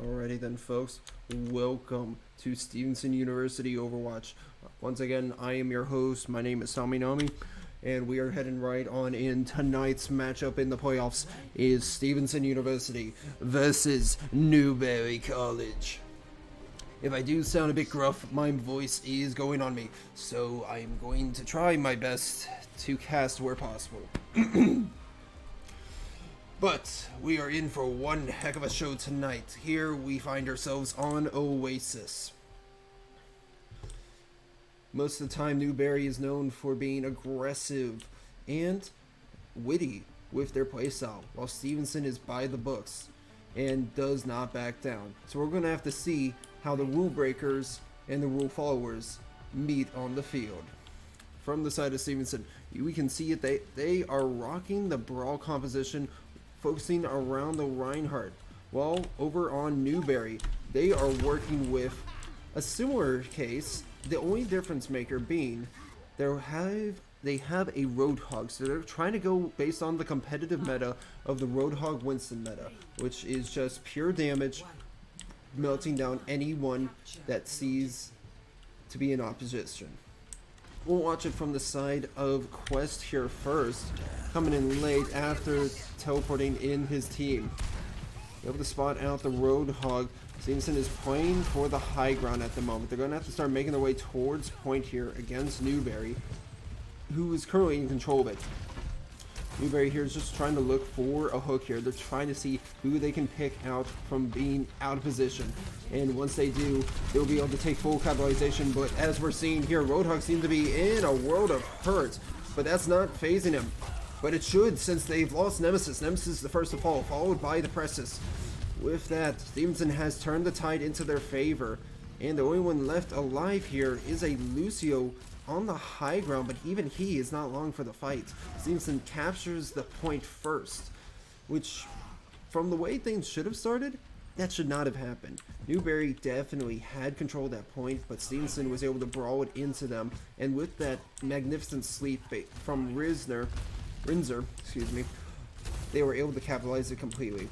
Alrighty then, folks, welcome to Stevenson University Overwatch. Once again, I am your host. My name is Saminami, and we are heading right on in. Tonight's matchup in the playoffs is Stevenson University versus Newberry College. If I do sound a bit gruff, my voice is going on me, so I'm going to try my best to cast where possible. But we are in for one heck of a show tonight. Here we find ourselves on Oasis. Most of the time, Newberry is known for being aggressive and witty with their playstyle, while Stevenson is by the books and does not back down. So we're going to have to see how the rule breakers and the rule followers meet on the field. From the side of Stevenson, we can see it. They are rocking the brawl composition, focusing around the Reinhardt, while over on Newberry, they are working with a similar case, the only difference maker being they have a Roadhog, so they're trying to go based on the competitive meta of the Roadhog Winston meta, which is just pure damage, melting down anyone that sees to be in opposition. We'll watch it from the side of Quest here first, coming in late after teleporting in his team. Able to spot out the Roadhog. Stevenson is playing for the high ground at the moment. They're going to have to start making their way towards point here against Newberry, who is currently in control of it. Newberry here is just trying to look for a hook here. They're trying to see who they can pick out from being out of position. And once they do, they'll be able to take full capitalization. But as we're seeing here, Roadhog seems to be in a world of hurt. But that's not phasing him. But it should, since they've lost Nemesis. Nemesis is the first to fall, followed by the Presses. With that, Stevenson has turned the tide into their favor. And the only one left alive here is a Lucio on the high ground, but even he is not long for the fight. Stevenson captures the point first, which, from the way things should have started, that should not have happened. Newberry definitely had control at that point, but Stevenson was able to brawl it into them, and with that magnificent sleep from Rinzer, they were able to capitalize it completely.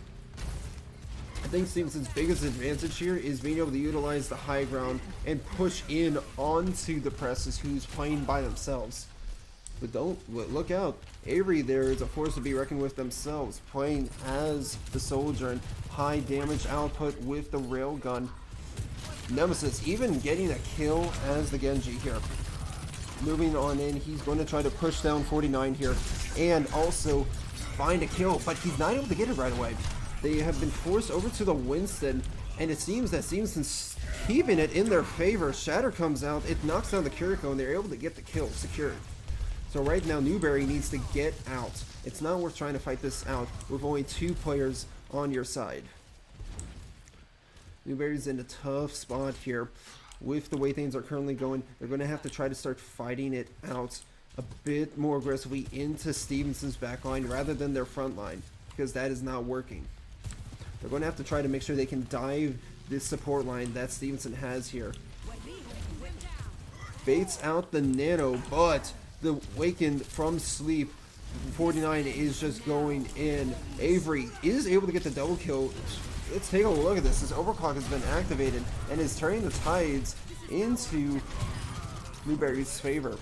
I think Stevenson's biggest advantage here is being able to utilize the high ground and push in onto the Presses, who's playing by themselves. But look out. Avery there is a force to be reckoned with themselves, playing as the soldier and high damage output with the railgun. Nemesis even getting a kill as the Genji here. Moving on in, he's going to try to push down 49 here and also find a kill, but he's not able to get it right away. They have been forced over to the Winston, and it seems that Stevenson's keeping it in their favor. Shatter comes out, it knocks down the Kiriko, and they're able to get the kill secured. So right now, Newberry needs to get out. It's not worth trying to fight this out with only 2 players on your side. Newberry's in a tough spot here. With the way things are currently going, they're going to have to try to start fighting it out a bit more aggressively into Stevenson's backline rather than their front line, because that is not working. They're going to have to try to make sure they can dive this support line that Stevenson has here. Baits out the Nano, but the Wakened from sleep, 49 is just going in. Avery is able to get the double kill. Let's take a look at this. This overclock has been activated and is turning the tides into Newberry's favor.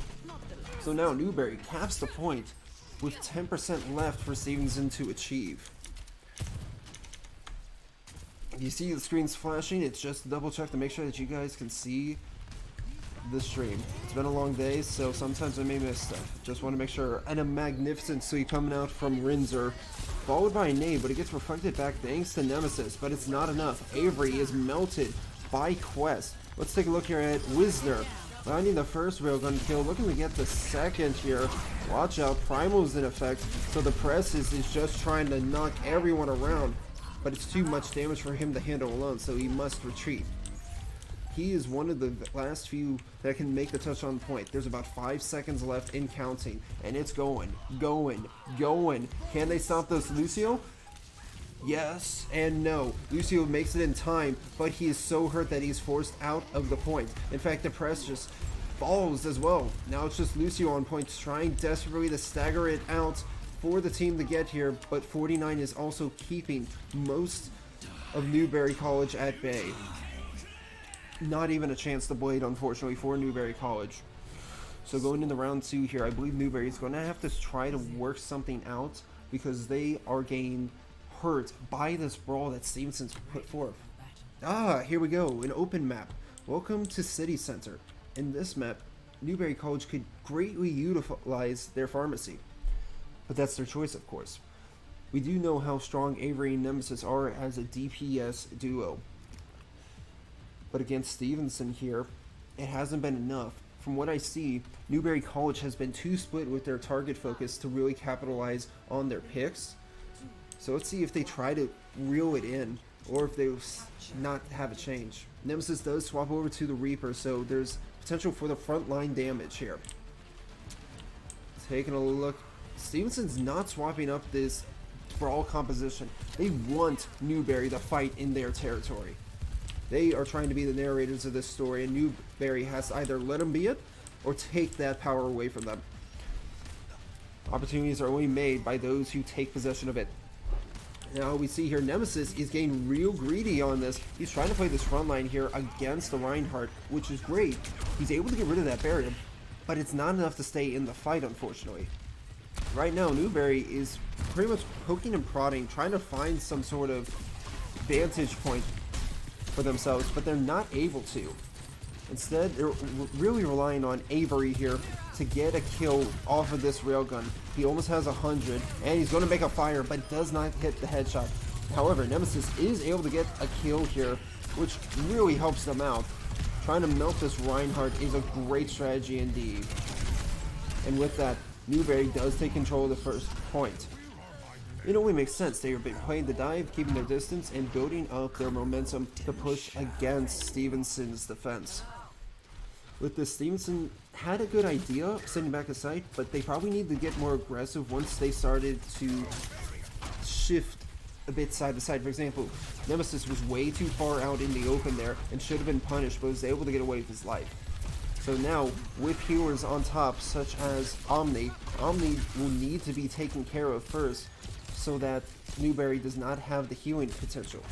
So now Newberry caps the point with 10% left for Stevenson to achieve. You see the screen's flashing, it's just to double check to make sure that you guys can see the stream. It's been a long day, so sometimes I may miss stuff. Just want to make sure. And a magnificent sweep coming out from Rinzer, followed by a nade, but it gets reflected back thanks to Nemesis, but it's not enough. Avery is melted by Quest. Let's take a look here at Wisner. Finding the first railgun kill, looking to get the second here. Watch out, Primal's in effect, so the Presses is just trying to knock everyone around. But it's too much damage for him to handle alone, so he must retreat. He is one of the last few that can make the touch on point. There's about 5 seconds left in counting, and it's going. Can they stop this Lucio? Yes and no. Lucio makes it in time, but he is so hurt that he's forced out of the point. In fact, the press just falls as well. Now it's just Lucio on point, trying desperately to stagger it out for the team to get here, but 49 is also keeping most of Newberry College at bay. Not even a chance to blade, unfortunately, for Newberry College. So going into round 2 here, I believe Newberry is going to have to try to work something out because they are getting hurt by this brawl that Stevenson's put forth. Here we go, an open map. Welcome to City Center. In this map, Newberry College could greatly utilize their pharmacy, but that's their choice, of course. We do know how strong Avery and Nemesis are as a DPS duo, but against Stevenson here, it hasn't been enough. From what I see, Newberry College has been too split with their target focus to really capitalize on their picks. So let's see if they try to reel it in, or if they not have a change. Nemesis does swap over to the Reaper, so there's potential for the frontline damage here. Taking a look, Stevenson's not swapping up this brawl composition. They want Newberry to fight in their territory. They are trying to be the narrators of this story, and Newberry has to either let them be it or take that power away from them. Opportunities are only made by those who take possession of it. Now we see here Nemesis is getting real greedy on this. He's trying to play this front line here against the Reinhardt, which is great. He's able to get rid of that barrier, but it's not enough to stay in the fight, unfortunately. Right now, Newberry is pretty much poking and prodding, trying to find some sort of vantage point for themselves, but they're not able to. Instead, they're really relying on Avery here to get a kill off of this railgun. He almost has 100, and he's going to make a fire, but does not hit the headshot. However, Nemesis is able to get a kill here, which really helps them out. Trying to melt this Reinhardt is a great strategy indeed. And with that, Newberry does take control of the first point. It only makes sense. They have been playing the dive, keeping their distance, and building up their momentum to push against Stevenson's defense. With this, Stevenson had a good idea sitting back aside, but they probably need to get more aggressive once they started to shift a bit side to side. For example, Nemesis was way too far out in the open there and should have been punished, but was able to get away with his life. So now, with healers on top, such as Omni will need to be taken care of first, so that Newberry does not have the healing potential.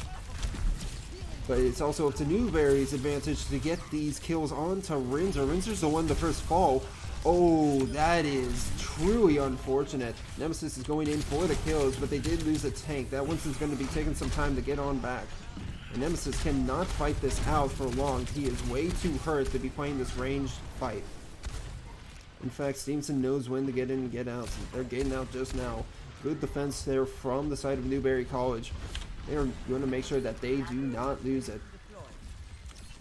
But it's also up to Newberry's advantage to get these kills onto Rinzer. Rinzer's the one to first fall. Oh, that is truly unfortunate. Nemesis is going in for the kills, but they did lose a tank. That Winston's going to be taking some time to get on back. And Nemesis cannot fight this out for long. He is way too hurt to be playing this ranged fight. In fact, Stevenson knows when to get in and get out. They're getting out just now. Good defense there from the side of Newberry College. They are going to make sure that they do not lose it.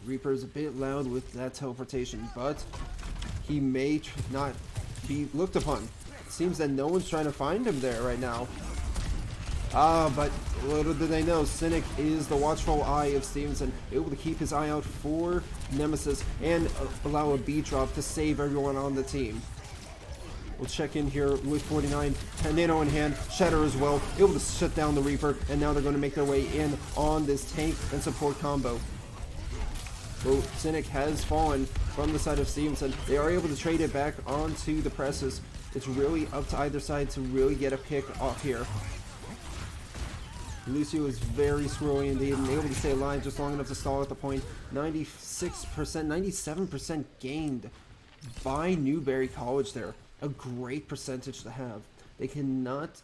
Reaper is a bit loud with that teleportation, but he may not be looked upon. It seems that no one's trying to find him there right now. But little do they know, Cynic is the watchful eye of Stevenson, able to keep his eye out for Nemesis and allow a beat drop to save everyone on the team. We'll check in here with 49, Nano in hand, Shatter as well, able to shut down the Reaper, and now they're going to make their way in on this tank and support combo. So Cynic has fallen from the side of Stevenson. They are able to trade it back onto the presses. It's really up to either side to really get a pick off here. Lucio is very squirrely indeed and able to stay alive just long enough to stall at the point. 96%, 97% gained by Newberry College there. A great percentage to have.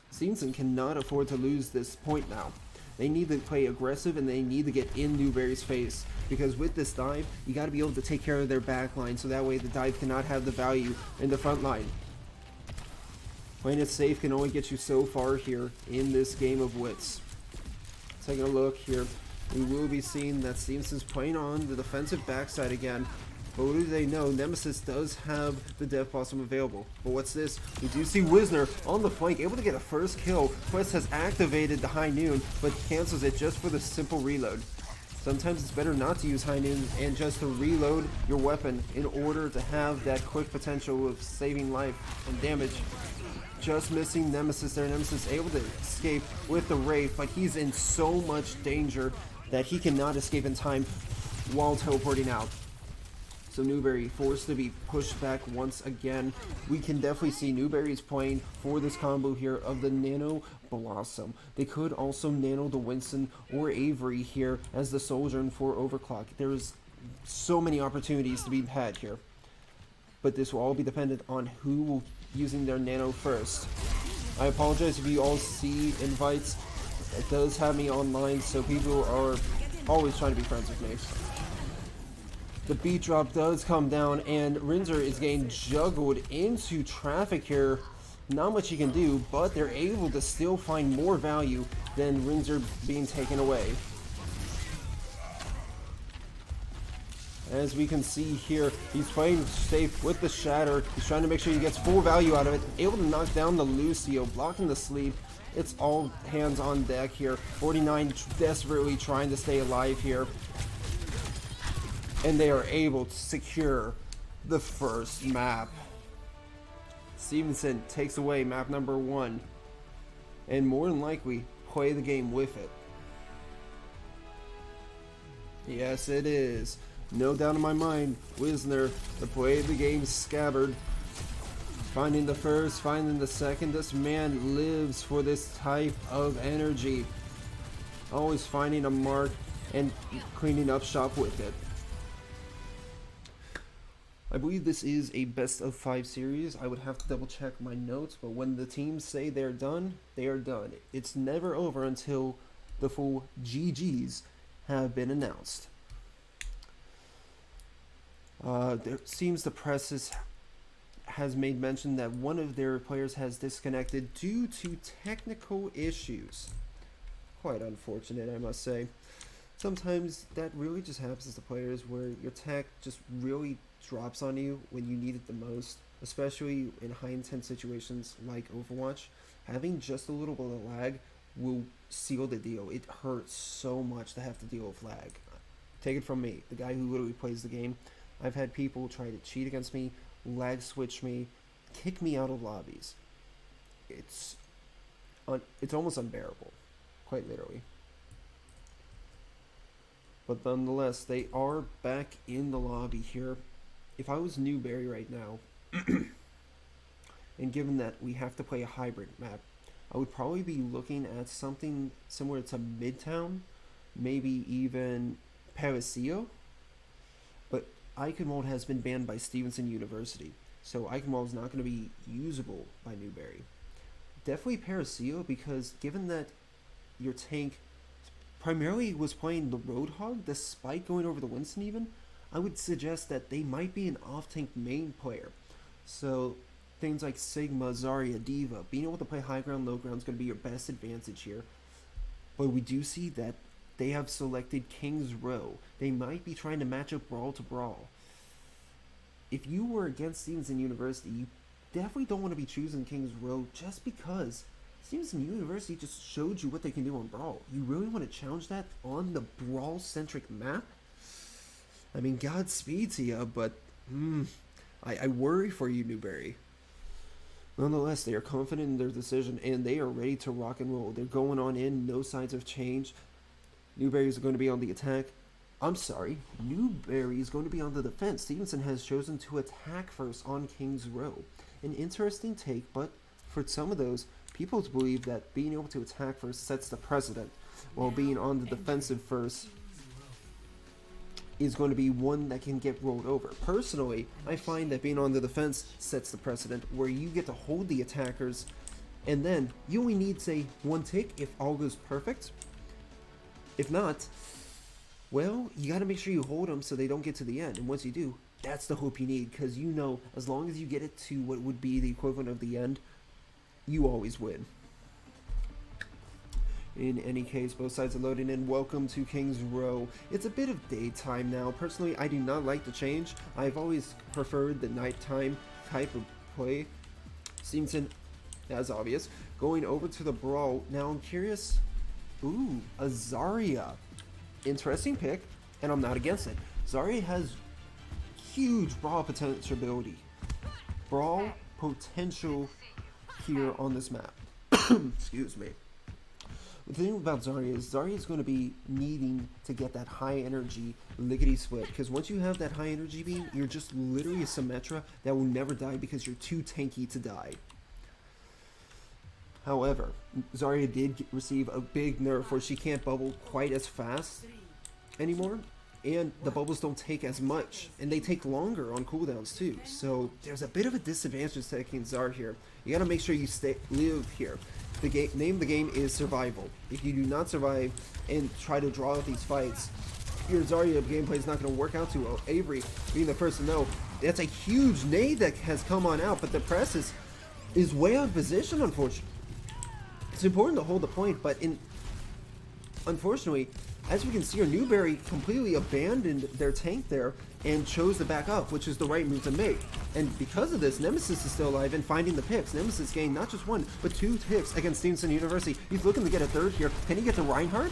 Stevenson cannot afford to lose this point now. They need to play aggressive and they need to get in Newberry's face, because with this dive, you got to be able to take care of their back line so that way the dive cannot have the value in the front line. Playing it safe can only get you so far here in this game of wits. Taking a look here, we will be seeing that Stevenson's playing on the defensive backside again. But what do they know? Nemesis does have the Death Blossom available. But what's this? We do see Wisner on the flank, able to get a first kill. Quest has activated the High Noon, but cancels it just for the simple reload. Sometimes it's better not to use High Noon and just to reload your weapon in order to have that quick potential of saving life and damage. Just missing Nemesis there. Nemesis able to escape with the Wraith, but he's in so much danger that he cannot escape in time while teleporting out. So Newberry forced to be pushed back once again. We can definitely see Newberry is playing for this combo here of the Nano Blossom. They could also nano the Winston or Avery here as the Sojourn for Overclock. There's so many opportunities to be had here. But this will all be dependent on who will using their nano first. I apologize if you all see invites. It does have me online, so people are always trying to be friends with me. The beat drop does come down, and Rinzer is getting juggled into traffic here. Not much he can do, but they're able to still find more value than Rinzer being taken away. As we can see here, he's playing safe with the Shatter. He's trying to make sure he gets full value out of it. Able to knock down the Lucio, blocking the sleep. It's all hands on deck here. 49 desperately trying to stay alive here. And they are able to secure the first map. Stevenson takes away map number 1. And more than likely, play the game with it. Yes, it is. No doubt in my mind, Wisner, the play of the game Scabbard. Finding the first, finding the second. This man lives for this type of energy. Always finding a mark and cleaning up shop with it. I believe this is a best of 5 series. I would have to double check my notes, but when the teams say they're done, they are done. It's never over until the full GGs have been announced. There seems the press has made mention that one of their players has disconnected due to technical issues. Quite unfortunate, I must say. Sometimes that really just happens to players where your tech just really drops on you when you need it the most, especially in high intense situations like Overwatch. Having just a little bit of lag will seal the deal. It hurts so much to have to deal with lag. Take it from me, the guy who literally plays the game. I've had people try to cheat against me, lag switch me, kick me out of lobbies. It's almost unbearable, quite literally. But nonetheless, they are back in the lobby here. If I was Newberry right now, and given that we have to play a hybrid map, I would probably be looking at something similar to Midtown, maybe even Parasillo. But Eichenwald has been banned by Stevenson University, so Eichenwald is not going to be usable by Newberry. Definitely Parasillo, because given that your tank primarily was playing the Roadhog despite going over the Winston even, I would suggest that they might be an off-tank main player. So things like Sigma, Zarya, Diva, being able to play high ground, low ground is going to be your best advantage here. But we do see that they have selected King's Row. They might be trying to match up brawl to brawl. If you were against Stevenson University, you definitely don't want to be choosing King's Row just because Stevenson University just showed you what they can do on brawl. You really want to challenge that on the brawl-centric map? I mean, Godspeed to you, but I worry for you, Newberry. Nonetheless, they are confident in their decision, and they are ready to rock and roll. They're going on in, no signs of change. Newberry is going to be on the attack. I'm sorry, Newberry is going to be on the defense. Stevenson has chosen to attack first on King's Row. An interesting take, but for some of those, people believe that being able to attack first sets the precedent, while being on the defensive first is going to be one that can get rolled over. Personally, I find that being on the defense sets the precedent, where you get to hold the attackers, and then you only need, say, one tick if all goes perfect. If not, well, you got to make sure you hold them so they don't get to the end, and once you do, that's the hope you need, because you know, as long as you get it to what would be the equivalent of the end, you always win. In any case, both sides are loading in. Welcome to King's Row. It's a bit of daytime now. Personally, I do not like the change. I've always preferred the nighttime type of play. Stevenson, as obvious, going over to the brawl. Now I'm curious. Ooh, a Zarya. Interesting pick, and I'm not against it. Zarya has huge brawl potentiality. Brawl potential here on this map. Excuse me. The thing about Zarya is going to be needing to get that high energy lickety split, because once you have that high energy beam, you're just literally a Symmetra that will never die because you're too tanky to die. However, Zarya did receive a big nerf where she can't bubble quite as fast anymore, and the bubbles don't take as much, and they take longer on cooldowns too. So there's a bit of a disadvantage taking Zarya here. You gotta make sure you live here. The name of the game is survival. If you do not survive and try to draw out these fights, your Zarya gameplay is not going to work out too well. Avery being the first to know, that's a huge nade that has come on out, but the press is way out of position, unfortunately. It's important to hold the point, but unfortunately, as we can see here, Newberry completely abandoned their tank there and chose to back up, which is the right move to make. And because of this, Nemesis is still alive and finding the picks. Nemesis gained not just one, but 2 picks against Stevenson University. He's looking to get a third here. Can he get to Reinhardt?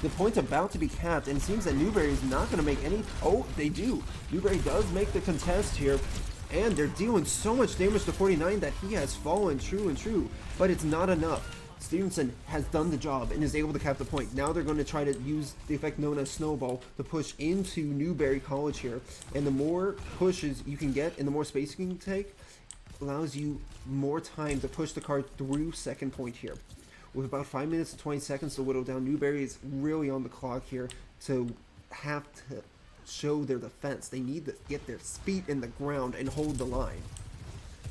The point's about to be capped, and it seems that Newberry is not going to make any... Oh, they do. Newberry does make the contest here, and they're dealing so much damage to 49 that he has fallen true and true, but it's not enough. Stevenson has done the job and is able to cap the point. Now they're going to try to use the effect known as Snowball to push into Newberry College here. And the more pushes you can get and the more space you can take allows you more time to push the card through second point here. With about 5 minutes and 20 seconds to whittle down, Newberry is really on the clock here to have to show their defense. They need to get their feet in the ground and hold the line.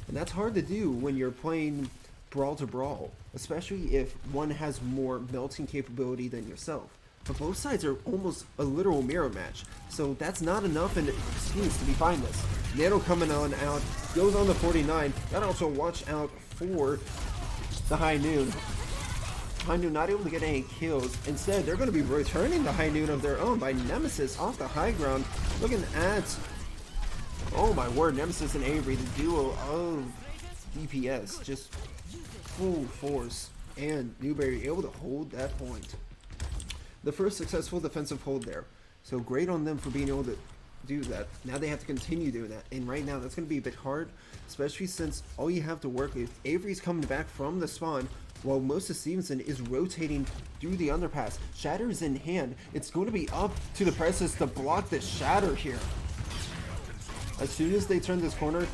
And that's hard to do when you're playing brawl to brawl, especially if one has more melting capability than yourself. But both sides are almost a literal mirror match, so that's not enough an excuse to be fineless. Nano coming on out, goes on the 49. Gotta also watch out for the High Noon. High Noon not able to get any kills. Instead, they're going to be returning the High Noon of their own by Nemesis off the high ground. Looking at, oh my word, Nemesis and Avery, the duo of DPS, just full force, and Newberry able to hold that point. The first successful defensive hold there, so great on them for being able to do that. Now they have to continue doing that, and right now that's going to be a bit hard, especially since all you have to work with, Avery's coming back from the spawn while most of Stevenson is rotating through the underpass. Shatter's in hand. It's going to be up to the presses to block the Shatter here. As soon as they turn this corner,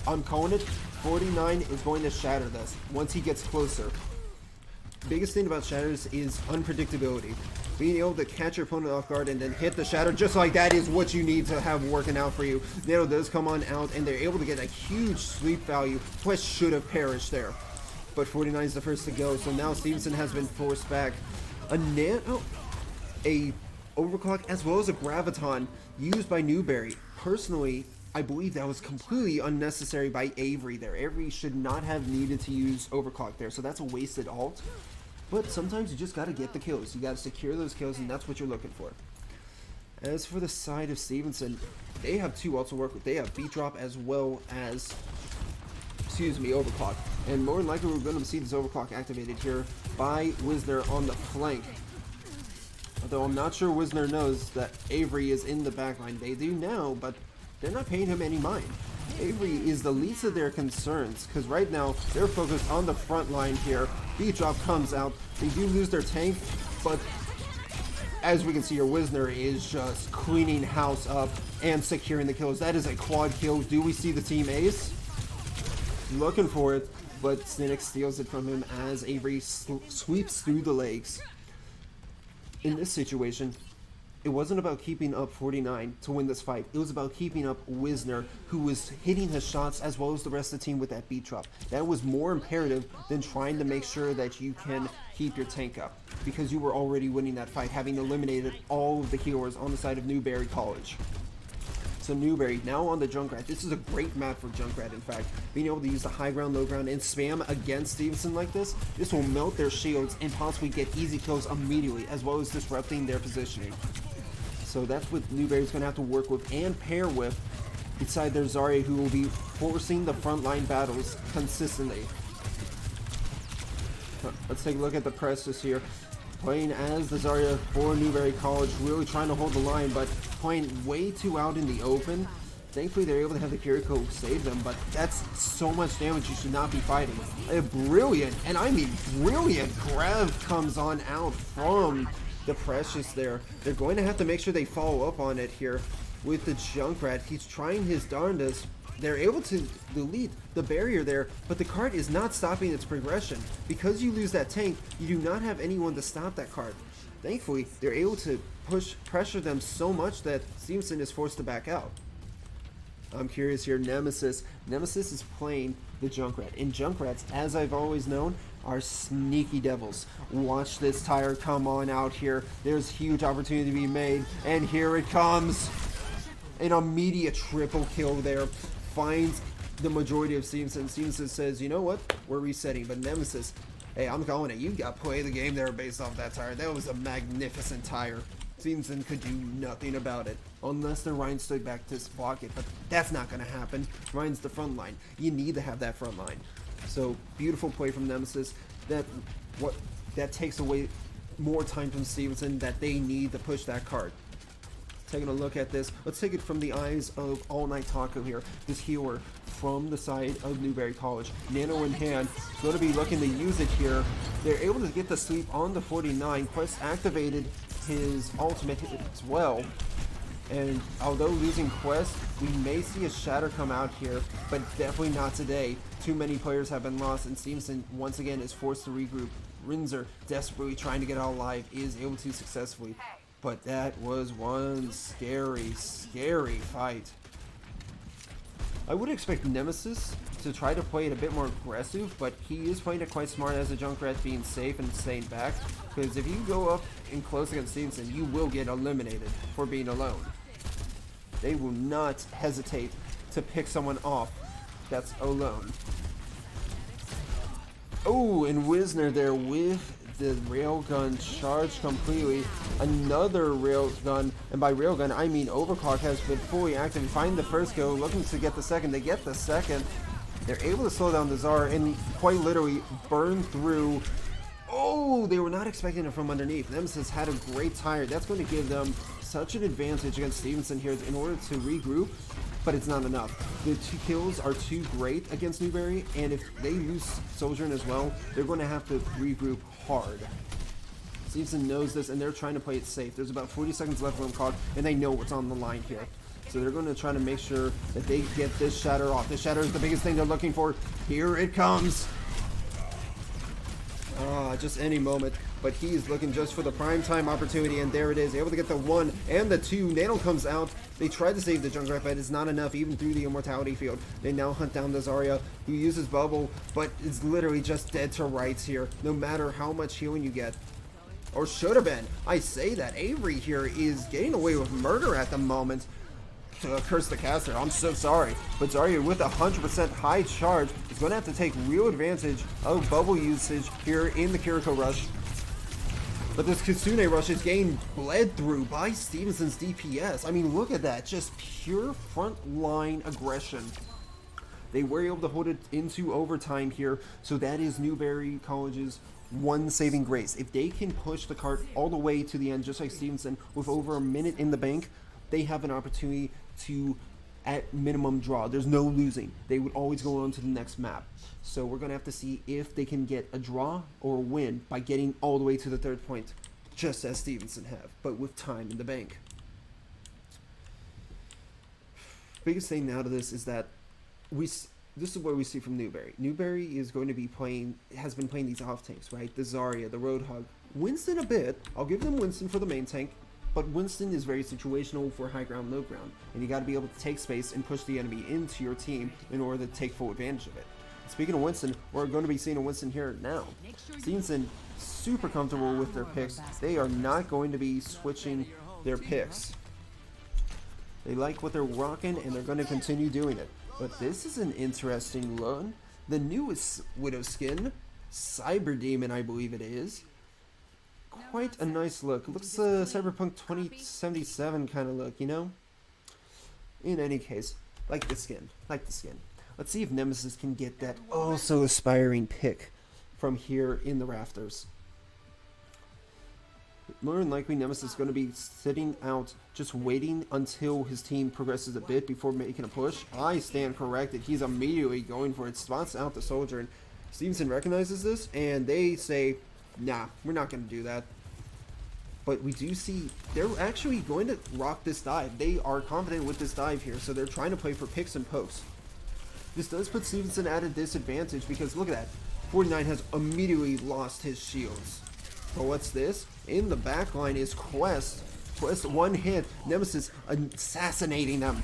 I'm calling it, 49 is going to shatter this once he gets closer. Biggest thing about shatters is unpredictability. Being able to catch your opponent off guard and then hit the shatter just like that is what you need to have working out for you. Nano does come on out and they're able to get a huge sweep value. Twitch should have perished there. But 49 is the first to go, so now Stevenson has been forced back. A overclock as well as a graviton used by Newberry. Personally, I believe that was completely unnecessary by Avery there. Avery should not have needed to use overclock there, so that's a wasted ult. But sometimes you just gotta get the kills. You gotta secure those kills, and that's what you're looking for. As for the side of Stevenson, they have 2 ults to work with. They have beat drop as well as, overclock. And more than likely we're gonna see this overclock activated here by Wisner on the flank. Although I'm not sure Wisner knows that Avery is in the backline. They do now, but they're not paying him any mind. Avery is the least of their concerns, because right now they're focused on the front line here. Beat drop comes out. They do lose their tank, but as we can see here, Wisner is just cleaning house up and securing the kills. That is a quad kill. Do we see the team ace? Looking for it, but Cynic steals it from him as Avery sweeps through the legs. In this situation, it wasn't about keeping up 49 to win this fight. It was about keeping up Wisner, who was hitting his shots as well as the rest of the team with that beat drop. That was more imperative than trying to make sure that you can keep your tank up, because you were already winning that fight, having eliminated all of the healers on the side of Newberry College. So Newberry now on the Junkrat. This is a great map for Junkrat, in fact. Being able to use the high ground, low ground, and spam against Stevenson like this will melt their shields and possibly get easy kills immediately, as well as disrupting their positioning. So that's what Newberry's going to have to work with and pair with beside their Zarya, who will be forcing the frontline battles consistently. Let's take a look at the presses here. Playing as the Zarya for Newberry College, really trying to hold the line, but playing way too out in the open. Thankfully, they're able to have the Kiriko save them, but that's so much damage you should not be fighting. A brilliant, and I mean brilliant, grab comes on out from the Precious there. They're going to have to make sure they follow up on it here with the Junkrat. He's trying his darndest. They're able to delete the barrier there, but the cart is not stopping its progression. Because you lose that tank, you do not have anyone to stop that cart. Thankfully, they're able to pressure them so much that Stevenson is forced to back out. I'm curious here, Nemesis. Nemesis is playing the Junkrat. And Junkrats, as I've always known, are sneaky devils. Watch this tire come on out here. There's huge opportunity to be made. And here it comes. An immediate triple kill there. Finds the majority of Stevenson. Stevenson says, you know what? We're resetting. But Nemesis, hey, I'm calling it. You got to play the game there based off that tire. That was a magnificent tire. Stevenson could do nothing about it unless the Ryan stood back to block it, but that's not going to happen. Ryan's the front line. You need to have that front line. So beautiful play from Nemesis. That takes away more time from Stevenson that they need to push that cart. Taking a look at this, let's take it from the eyes of All Night Taco here. This healer from the side of Newberry College. Nano in hand, going to be looking to use it here. They're able to get the sweep on the 49. Quest activated his ultimate as well, and although losing Quest, we may see a shatter come out here, but definitely not today. Too many players have been lost, and Stevenson once again is forced to regroup. Rinzer, desperately trying to get out alive, is able to successfully, but that was one scary fight. I would expect Nemesis to try to play it a bit more aggressive, but he is playing it quite smart as a Junkrat, being safe and staying back, because if you go up in close against Stevenson, you will get eliminated for being alone. They will not hesitate to pick someone off that's alone. Oh, and Wisner there with the railgun charged completely. Another railgun, and by railgun I mean Overclock, has been fully active. Find the first kill, looking to get the second. They get the second. They're able to slow down the Czar and quite literally burn through. Oh, they were not expecting it from underneath. Nemesis had a great tire. That's going to give them such an advantage against Stevenson here in order to regroup, but it's not enough. The 2 kills are too great against Newberry, and if they lose Sojourn as well, they're going to have to regroup hard. Stevenson knows this, and they're trying to play it safe. There's about 40 seconds left on the clock, and they know what's on the line here. So they're going to try to make sure that they get this shatter off. This shatter is the biggest thing they're looking for. Here it comes. Just any moment, but he's looking just for the prime time opportunity, and there it is, able to get the 1 and the 2. Nano comes out. They tried to save the Junkrat, but it's not enough even through the immortality field. They now hunt down the Zarya, who uses bubble, but is literally just dead to rights here, no matter how much healing you get. Or should have been. I say that. Avery here is getting away with murder at the moment. Curse the caster, I'm so sorry. But Zarya with 100% high charge is going to have to take real advantage of bubble usage here in the Kiriko rush. But this Kitsune rush is getting bled through by Stevenson's DPS. I mean, look at that. Just pure front line aggression. They were able to hold it into overtime here. So that is Newberry College's one saving grace. If they can push the cart all the way to the end, just like Stevenson, with over a minute in the bank, they have an opportunity to, at minimum, draw. There's no losing. They would always go on to the next map. So we're going to have to see if they can get a draw or a win by getting all the way to the 3rd point, just as Stevenson have, but with time in the bank. Biggest thing out of this is that this is what we see from Newberry. Newberry is going to be has been playing these off tanks, right? The Zarya, the Roadhog. Winston a bit. I'll give them Winston for the main tank. But Winston is very situational for high ground, low ground, and you got to be able to take space and push the enemy into your team in order to take full advantage of it. Speaking of Winston, we're going to be seeing a Winston here now. Stevenson, super comfortable with their picks. They are not going to be switching their picks. They like what they're rocking, and they're going to continue doing it. But this is an interesting look. The newest Widow skin, Cyber Demon, I believe it is. Quite a nice look. It looks Cyberpunk 2077 kind of look, you know? In any case, like the skin. Let's see if Nemesis can get that so aspiring pick from here in the rafters. more than likely Nemesis is going to be sitting out, just waiting until his team progresses a bit before making a push. I stand corrected. He's immediately going for it, spots out the soldier, and Stevenson recognizes this, and they say, nah, we're not going to do that. But we do see they're actually going to rock this dive. They are confident with this dive here, so they're trying to play for picks and pokes. This does put Stevenson at a disadvantage because look at that. 49 has immediately lost his shields. But what's this? In the back line is Quest. Quest one hit. Nemesis assassinating them.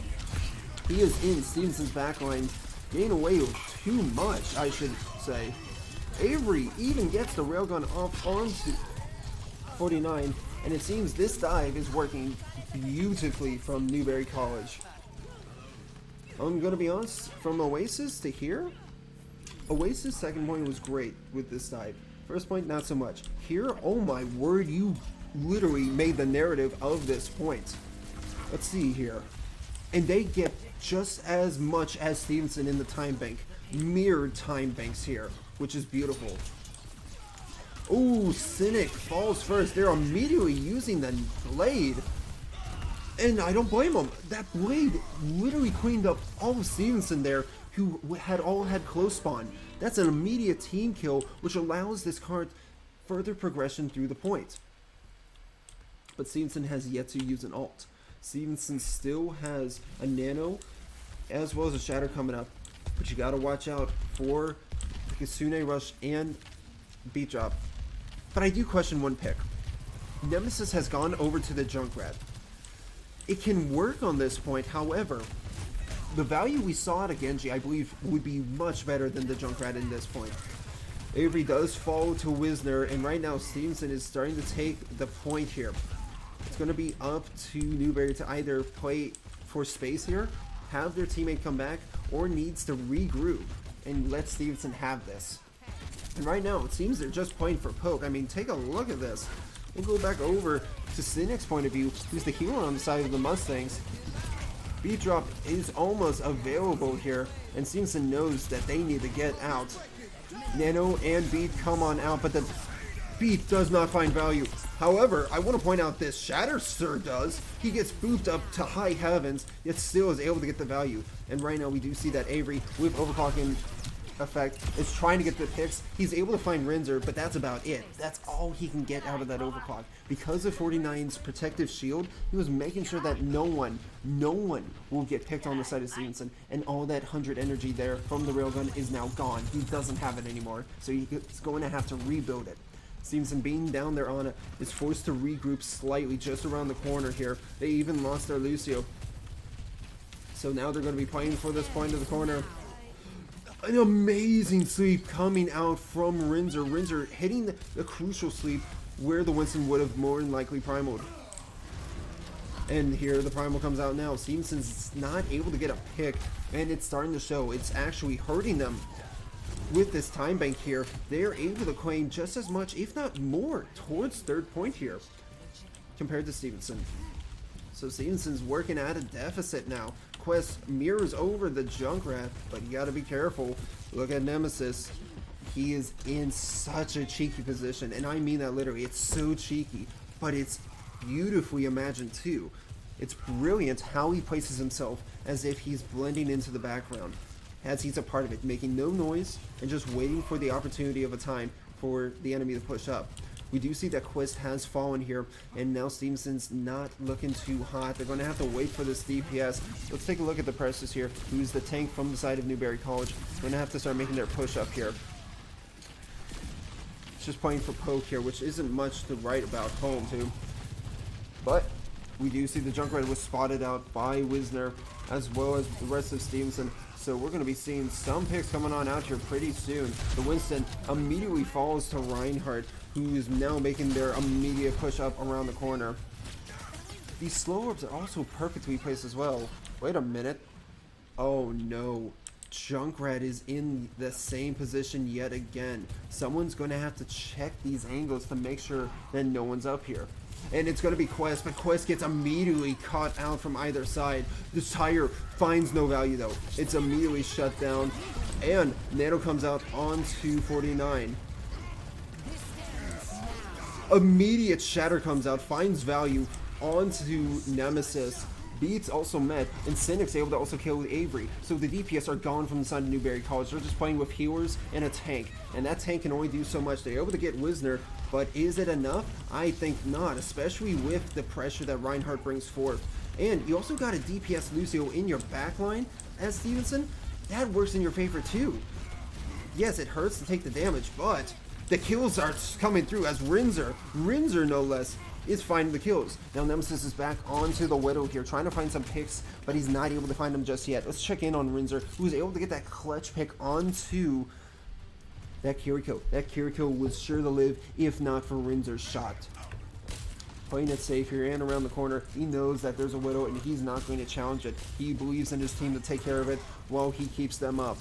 He is in Stevenson's back line. Getting away with too much, I should say. Avery even gets the railgun off onto 49. And it seems this dive is working beautifully from Newberry College. I'm going to be honest, from Oasis to here, Oasis' second point was great with this dive. First point, not so much. Here, oh my word, you literally made the narrative of this point. Let's see here. And they get just as much as Stevenson in the time bank. Mirrored time banks here, which is beautiful. Ooh, Cynic falls first. They're immediately using the blade. And I don't blame them. That blade literally cleaned up all of Stevenson there, who had close spawn. That's an immediate team kill, which allows this card further progression through the point. But Stevenson has yet to use an ult. Stevenson still has a nano, as well as a shatter coming up. But you gotta watch out for the Kitsune Rush and Beat Drop. But I do question one pick. Nemesis has gone over to the Junkrat. It can work on this point, however, the value we saw at Genji, I believe, would be much better than the Junkrat in this point. Avery does fall to Wisner, and right now Stevenson is starting to take the point here. It's going to be up to Newberry to either play for space here, have their teammate come back, or needs to regroup and let Stevenson have this. And right now, it seems they're just playing for poke. I mean, take a look at this. We'll go back over to Cynic's point of view, who's the healer on the side of the Mustangs. Beat Drop is almost available here, and Stevenson knows that they need to get out. Nano and Beat come on out, but the Beat does not find value. However, I want to point out this Shatter Sir does. He gets booped up to high heavens, yet still is able to get the value. And right now we do see that Avery, with overclocking effect, is trying to get the picks. He's able to find Rinzer, but that's about it. That's all he can get out of that overclock. Because of 49's protective shield, he was making sure that no one will get picked on the side of Stevenson, and all that 100 energy there from the railgun is now gone. He doesn't have it anymore, so he's going to have to rebuild it. Stevenson being down there on it is forced to regroup slightly just around the corner here. They even lost their Lucio. So now they're going to be playing for this point of the corner. An amazing sleep coming out from Rinzer. Rinzer hitting the crucial sleep where the Winston would have more than likely primaled. And here the primal comes out now. Stevenson's not able to get a pick, and it's starting to show. It's actually hurting them. With this time bank here, they're able to claim just as much, if not more, towards third point here compared to Stevenson. So Stevenson's working at a deficit now. Quest mirrors over the Junkrat, but you gotta be careful. Look at Nemesis. He is in such a cheeky position, and I mean that literally. It's so cheeky, but it's beautifully imagined too. It's brilliant how he places himself as if he's blending into the background, as he's a part of it, making no noise and just waiting for the opportunity of a time for the enemy to push up. We do see that Quest has fallen here, and now Stevenson's not looking too hot. They're going to have to wait for this DPS. Let's take a look at the Precious here, who's the tank from the side of Newberry College. Going to have to start making their push up here. It's just playing for poke here, which isn't much to write about home to. But we do see the Junkrat was spotted out by Wisner, as well as the rest of Stevenson. So we're going to be seeing some picks coming on out here pretty soon. The Winston immediately falls to Reinhardt, who is now making their immediate push up around the corner. These slow orbs are also perfectly placed as well. Wait a minute. Oh no. Junkrat is in the same position yet again. Someone's going to have to check these angles to make sure that no one's up here. And it's going to be Quest, but Quest gets immediately caught out from either side. The tire finds no value though. It's immediately shut down, and Nano comes out onto 49. Immediate shatter comes out, finds value onto Nemesis. Beats also met, and Cynic's able to also kill Avery. So the DPS are gone from the side of Newberry College. They're just playing with healers and a tank. And that tank can only do so much. They're able to get Wisner, but is it enough? I think not, especially with the pressure that Reinhardt brings forth. And you also got a DPS Lucio in your backline as Stevenson. That works in your favor too. Yes, it hurts to take the damage, but the kills are coming through as Rinzer no less, is finding the kills. Now Nemesis is back onto the Widow here, trying to find some picks, but he's not able to find them just yet. Let's check in on Rinzer, who's able to get that clutch pick onto that Kiriko. That Kiriko was sure to live if not for Rinzer's shot. Playing it safe here and around the corner. He knows that there's a Widow and he's not going to challenge it. He believes in his team to take care of it while he keeps them up.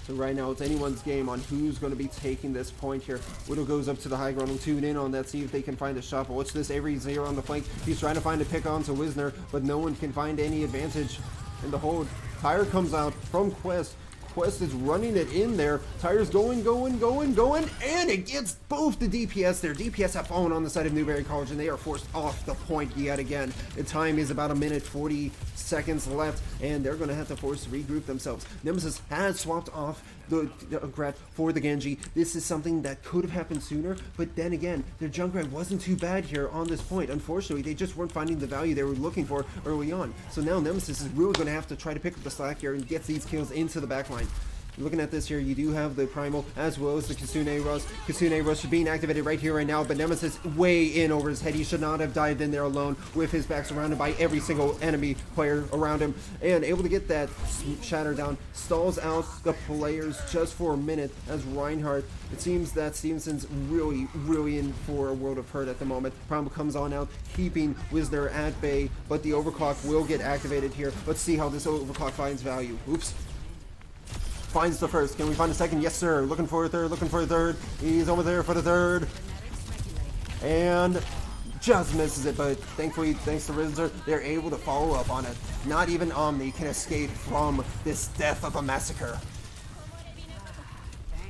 So right now, it's anyone's game on who's going to be taking this point here. Widow goes up to the high ground. We'll tune in on that, see if they can find a shot. But watch this, Avery's here on the flank. He's trying to find a pick onto Wisner, but no one can find any advantage in the hold. Tyre comes out from Quest. Quest is running it in there. Tyre's going, and it gets both the DPS there. DPS have fallen on the side of Newberry College, and they are forced off the point yet again. The time is about 1:40 seconds left, and they're going to have to force to regroup themselves. Nemesis has swapped off the Junkrat for the Genji. This is something that could have happened sooner, but then again, their Junkrat wasn't too bad here on this point. Unfortunately, they just weren't finding the value they were looking for early on. So now Nemesis is really going to have to try to pick up the slack here and get these kills into the backline. Looking at this here, you do have the Primal as well as the Kitsune Rush. Kitsune Rush being activated right here, right now, but Nemesis way in over his head. He should not have dived in there alone with his back surrounded by every single enemy player around him, and able to get that shatter down. Stalls out the players just for a minute as Reinhardt. It seems that Stevenson's really in for a world of hurt at the moment. Primal comes on out, keeping Wisner at bay, but the overclock will get activated here. Let's see how this overclock finds value. Oops. Finds the first. Can we find a second? Yes, sir. Looking for a third. He's over there for the third. And just misses it, but thankfully, thanks to Rinzer, they're able to follow up on it. Not even Omni can escape from this death of a massacre.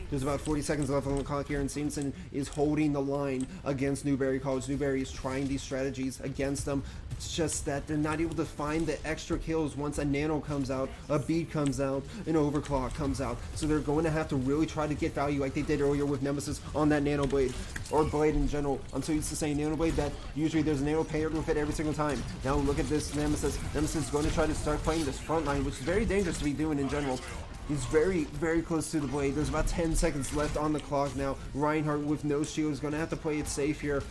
There's about 40 seconds left on the clock here, and Stevenson is holding the line against Newberry College. Newberry is trying these strategies against them. It's just that they're not able to find the extra kills once a nano comes out, a beat comes out, an overclock comes out. So they're going to have to really try to get value like they did earlier with Nemesis on that nano blade, or blade in general. I'm so used to saying nano blade that usually there's a nano paired with it every single time. Now look at this Nemesis. Nemesis is going to try to start playing this front line, which is very dangerous to be doing in general. He's very close to the blade. There's about 10 seconds left on the clock now. Reinhardt with no shield is going to have to play it safe here,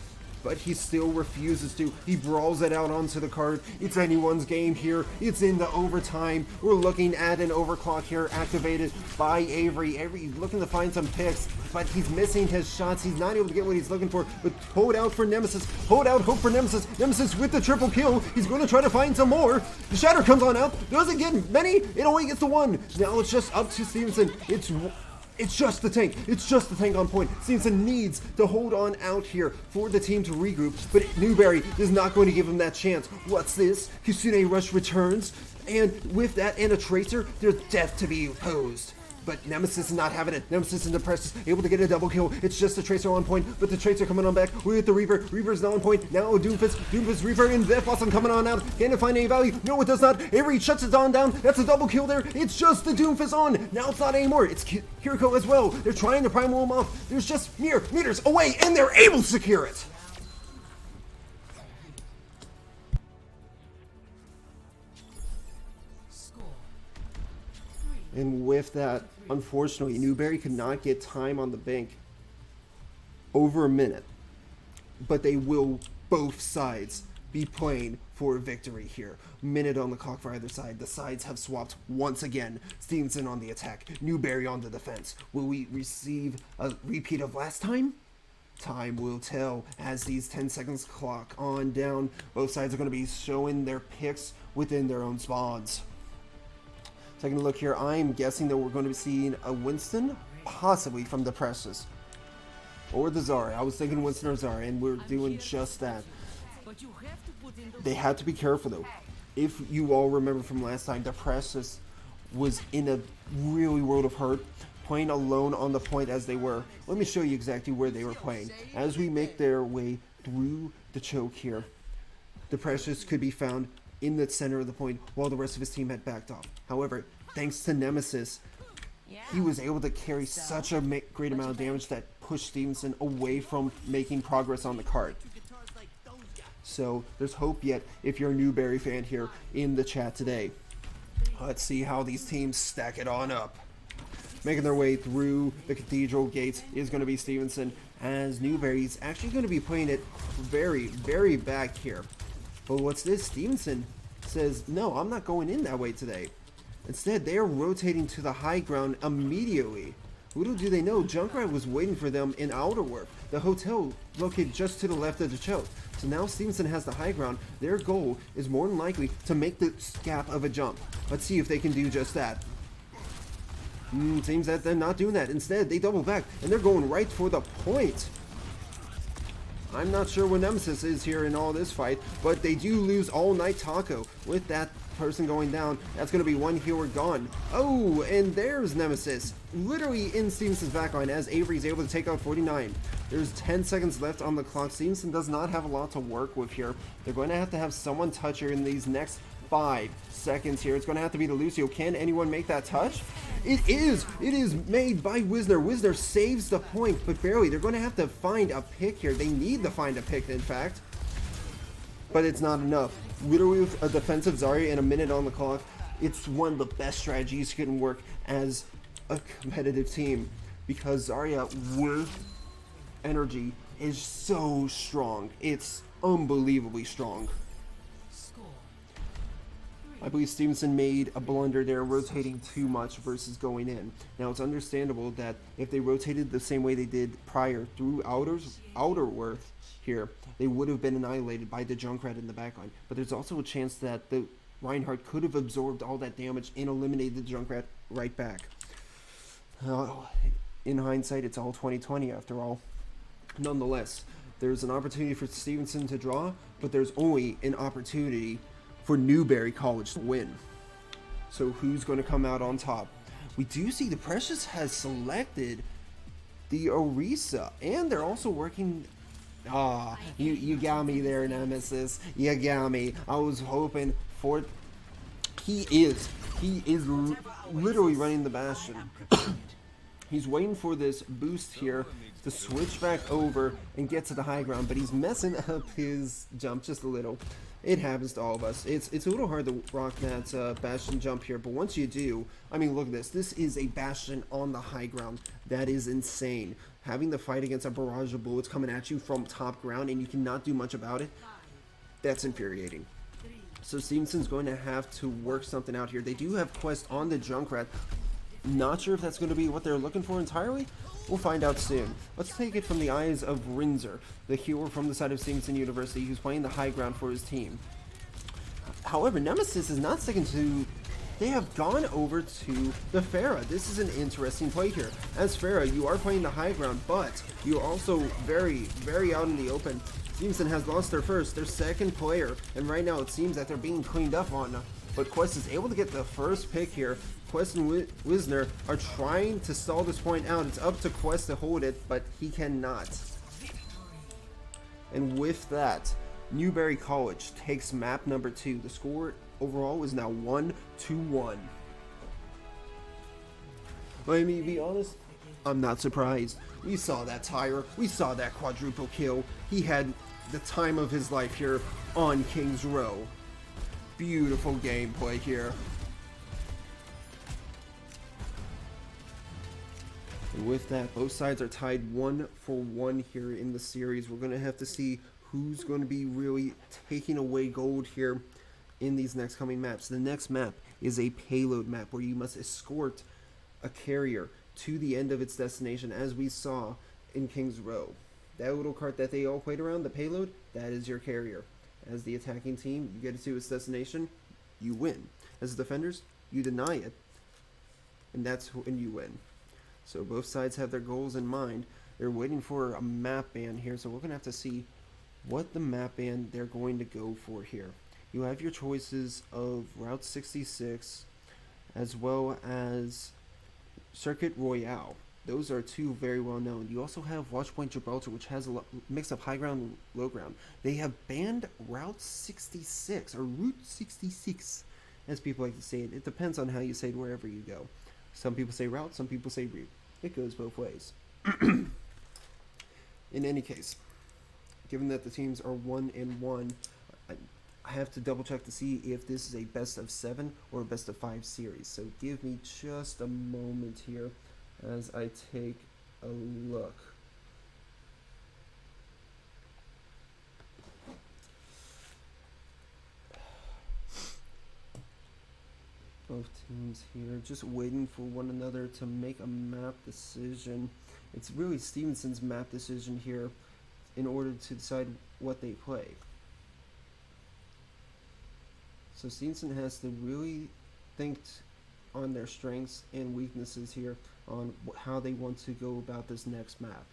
but he still refuses to. He brawls it out onto the card. It's anyone's game here. It's in the overtime. We're looking at an overclock here activated by Avery. Avery looking to find some picks, but he's missing his shots. He's not able to get what he's looking for, but hold out for Nemesis. Hold out, hope for Nemesis. Nemesis with the triple kill. He's going to try to find some more. The shatter comes on out. Doesn't get many. It only gets the one. Now it's just up to Stevenson. It's just the tank. It's just the tank on point. Stevenson needs to hold on out here for the team to regroup, but Newberry is not going to give him that chance. What's this? Kitsune Rush returns, and with that and a Tracer, there's death to be opposed. But Nemesis is not having it. Nemesis in the press is able to get a double kill. It's just the Tracer on point, but the Tracer coming on back with the Reaper. Reaper's now on point. Now Doomfist, Reaper, and Death Blossom coming on out. Can it find any value? No, it does not. Avery shuts it on down. That's a double kill there. It's just the Doomfist on. Now it's not anymore. It's Kiriko as well. They're trying to primal him off. There's just mere meters away, and they're able to secure it. And with that, unfortunately, Newberry could not get time on the bank over a minute. But they will, both sides, be playing for a victory here. Minute on the clock for either side. The sides have swapped once again. Stevenson on the attack, Newberry on the defense. Will we receive a repeat of last time? Time will tell as these 10 seconds clock on down. Both sides are going to be showing their picks within their own spawns. Taking a look here, I'm guessing that we're going to be seeing a Winston, possibly from the Precious, or the Zarya. I was thinking Winston or Zarya, and we're doing just that. They have to be careful though. If you all remember from last time, the Precious was in a really world of hurt, playing alone on the point as they were. Let me show you exactly where they were playing. As we make their way through the choke here, the Precious could be found in the center of the point while the rest of his team had backed off. However, thanks to Nemesis, he was able to carry such a great amount of damage that pushed Stevenson away from making progress on the cart. So there's hope yet if you're a Newberry fan here in the chat today. Let's see how these teams stack it on up. Making their way through the Cathedral gates is going to be Stevenson, as Newberry's actually going to be playing it very, very back here. But what's this? Stevenson says, no, I'm not going in that way today. Instead, they are rotating to the high ground immediately. Little do they know, Junkrat was waiting for them in Outerworld, the hotel located just to the left of the choke. So now Stevenson has the high ground. Their goal is more than likely to make the gap of a jump. Let's see if they can do just that. Seems that they're not doing that. Instead, they double back, and they're going right for the point. I'm not sure what Nemesis is here in all this fight, but they do lose All Night Taco. With that person going down, that's going to be one healer gone. Oh, and there's Nemesis, literally in Stevenson's backline, as Avery's able to take out 49. There's 10 seconds left on the clock. Stevenson does not have a lot to work with here. They're going to have someone touch her in these next 5 seconds here. It's going to have to be the Lucio. Can anyone make that touch? It is made by Wisner. Wisner saves the point, but barely. They're going to have to find a pick here. They need to find a pick, in fact. But it's not enough. Literally with a defensive Zarya and a minute on the clock, it's one of the best strategies you can work as a competitive team, because Zarya with energy is so strong. It's unbelievably strong. I believe Stevenson made a blunder there, rotating too much versus going in. Now, it's understandable that if they rotated the same way they did prior through Outerworld here, they would have been annihilated by the Junkrat in the backline. But there's also a chance that the Reinhardt could have absorbed all that damage and eliminated the Junkrat right back. In hindsight, it's all 2020 after all. Nonetheless, there's an opportunity for Stevenson to draw, but there's only an opportunity for Newberry College to win. So who's going to come out on top? We do see the Precious has selected the Orisa, and they're also working. You got me there, Nemesis. You got me. I was hoping for. He is literally running the Bastion. He's waiting for this boost here to switch back over and get to the high ground, but he's messing up his jump just a little. It happens to all of us. It's a little hard to rock that Bastion jump here, but once you do, I mean, look at this. This is a Bastion on the high ground. That is insane. Having the fight against a barrage of bullets coming at you from top ground and you cannot do much about it, that's infuriating. So Stevenson's going to have to work something out here. They do have Quest on the Junkrat. Not sure if that's going to be what they're looking for entirely. We'll find out soon. Let's take it from the eyes of Rinzer, the hero from the side of Stevenson University, who's playing the high ground for his team. However, Nemesis is not sticking to. They have gone over to the Pharah. This is an interesting play here. As Pharah, you are playing the high ground, but you're also very, very out in the open. Stevenson has lost their second player, and right now it seems that they're being cleaned up on. But Quest is able to get the first pick here. Quest and Wisner are trying to stall this point out. It's up to Quest to hold it, but he cannot. And with that, Newberry College takes map number 2. The score overall is now 1-1. Let me be honest, I'm not surprised. We saw that tire. We saw that quadruple kill. He had the time of his life here on King's Row. Beautiful gameplay here. And with that, both sides are tied 1-1 here in the series. We're going to have to see who's going to be really taking away gold here in these next coming maps. The next map is a payload map where you must escort a carrier to the end of its destination, as we saw in King's Row. That little cart that they all played around, the payload, that is your carrier. As the attacking team, you get it to its destination, you win. As the defenders, you deny it, and that's when you win. So both sides have their goals in mind. They're waiting for a map ban here, so we're going to have to see what the map ban they're going to go for here. You have your choices of Route 66, as well as Circuit Royale. Those are two very well known. You also have Watchpoint Gibraltar, which has a mix of high ground, low ground. They have banned Route 66, or Route 66, as people like to say it. It depends on how you say it wherever you go. Some people say route, some people say route. It goes both ways. In any case, given that the teams are 1-1, I have to double check to see if this is a best of 7 or a best of 5 series. So give me just a moment here as I take a look. Both teams here just waiting for one another to make a map decision. It's really Stevenson's map decision here in order to decide what they play. So Stevenson has to really think on their strengths and weaknesses here on how they want to go about this next map.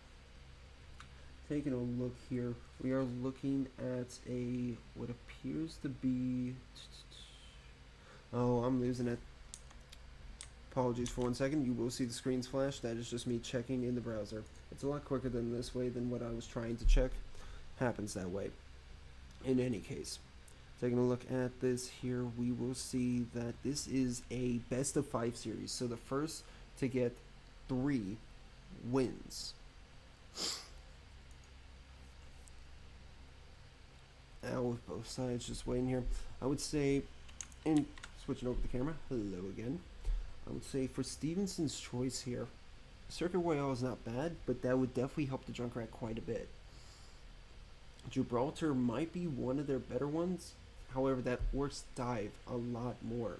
Taking a look here, we are looking at a what appears to be, oh, I'm losing it. Apologies for 1 second. You will see the screens flash. That is just me checking in the browser. It's a lot quicker than this way than what I was trying to check. Happens that way. In any case, taking a look at this here, we will see that this is a best of 5 series. So the first to get 3 wins. Now with both sides just waiting here, I would say, and switching over the camera, hello again. I would say for Stevenson's choice here, Circuit Royale is not bad, but that would definitely help the Junkrat quite a bit. Gibraltar might be one of their better ones, however that works dive a lot more.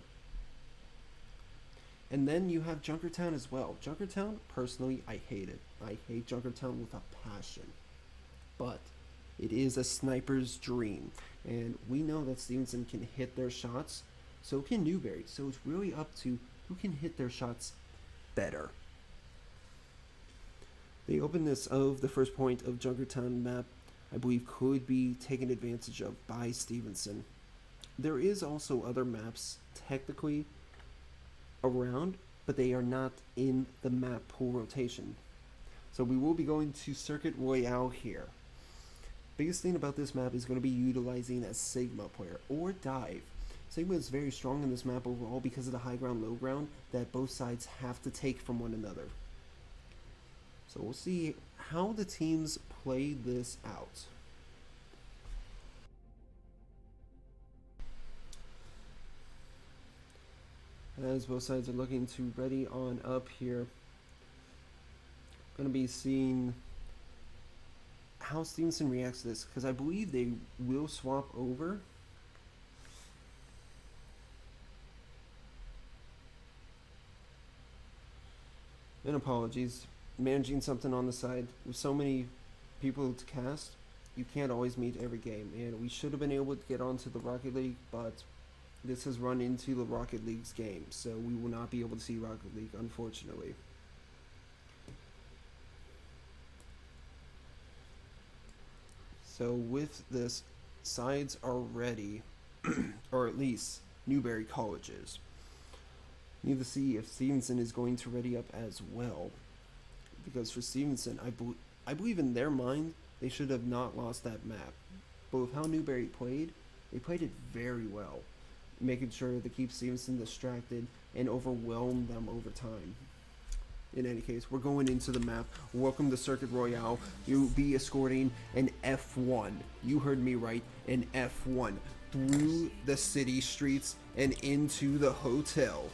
And then you have Junkertown as well. Junkertown, personally, I hate it. I hate Junkertown with a passion. But it is a sniper's dream. And we know that Stevenson can hit their shots, so can Newberry. So it's really up to who can hit their shots better. The openness of the first point of Junkertown map, I believe, could be taken advantage of by Stevenson. There is also other maps technically around, but they are not in the map pool rotation. So we will be going to Circuit Royale here. Biggest thing about this map is going to be utilizing a Sigma player or dive. Sigma is very strong in this map overall because of the high ground, low ground that both sides have to take from one another. So we'll see how the teams play this out. As both sides are looking to ready on up here, going to be seeing how Stevenson reacts to this, because I believe they will swap over. And apologies, managing something on the side with so many people to cast, you can't always meet every game, and we should have been able to get onto the Rocket League, but this has run into the Rocket League's game, so we will not be able to see Rocket League, unfortunately. So with this, sides are ready, or at least Newberry colleges. Need to see if Stevenson is going to ready up as well, because for Stevenson, I believe in their mind they should have not lost that map. But with how Newberry played, they played it very well, making sure to keep Stevenson distracted and overwhelm them over time. In any case, we're going into the map. Welcome to Circuit Royale. You'll be escorting an F1. You heard me right, an F1 through the city streets and into the hotel.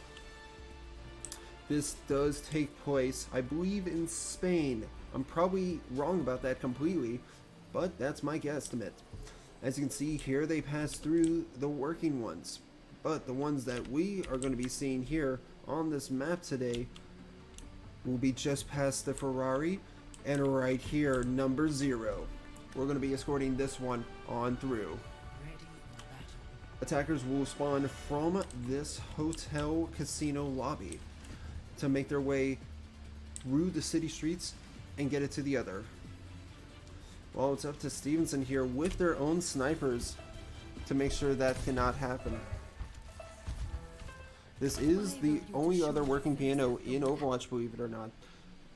This does take place, I believe, in Spain. I'm probably wrong about that completely, but that's my guesstimate. As you can see here, they pass through the working ones, but the ones that we are going to be seeing here on this map today will be just past the Ferrari, and right here, number 0. We're going to be escorting this one on through. Attackers will spawn from this hotel casino lobby to make their way through the city streets and get it to the other. Well, it's up to Stevenson here with their own snipers to make sure that cannot happen. This is the only other working piano in Overwatch, believe it or not.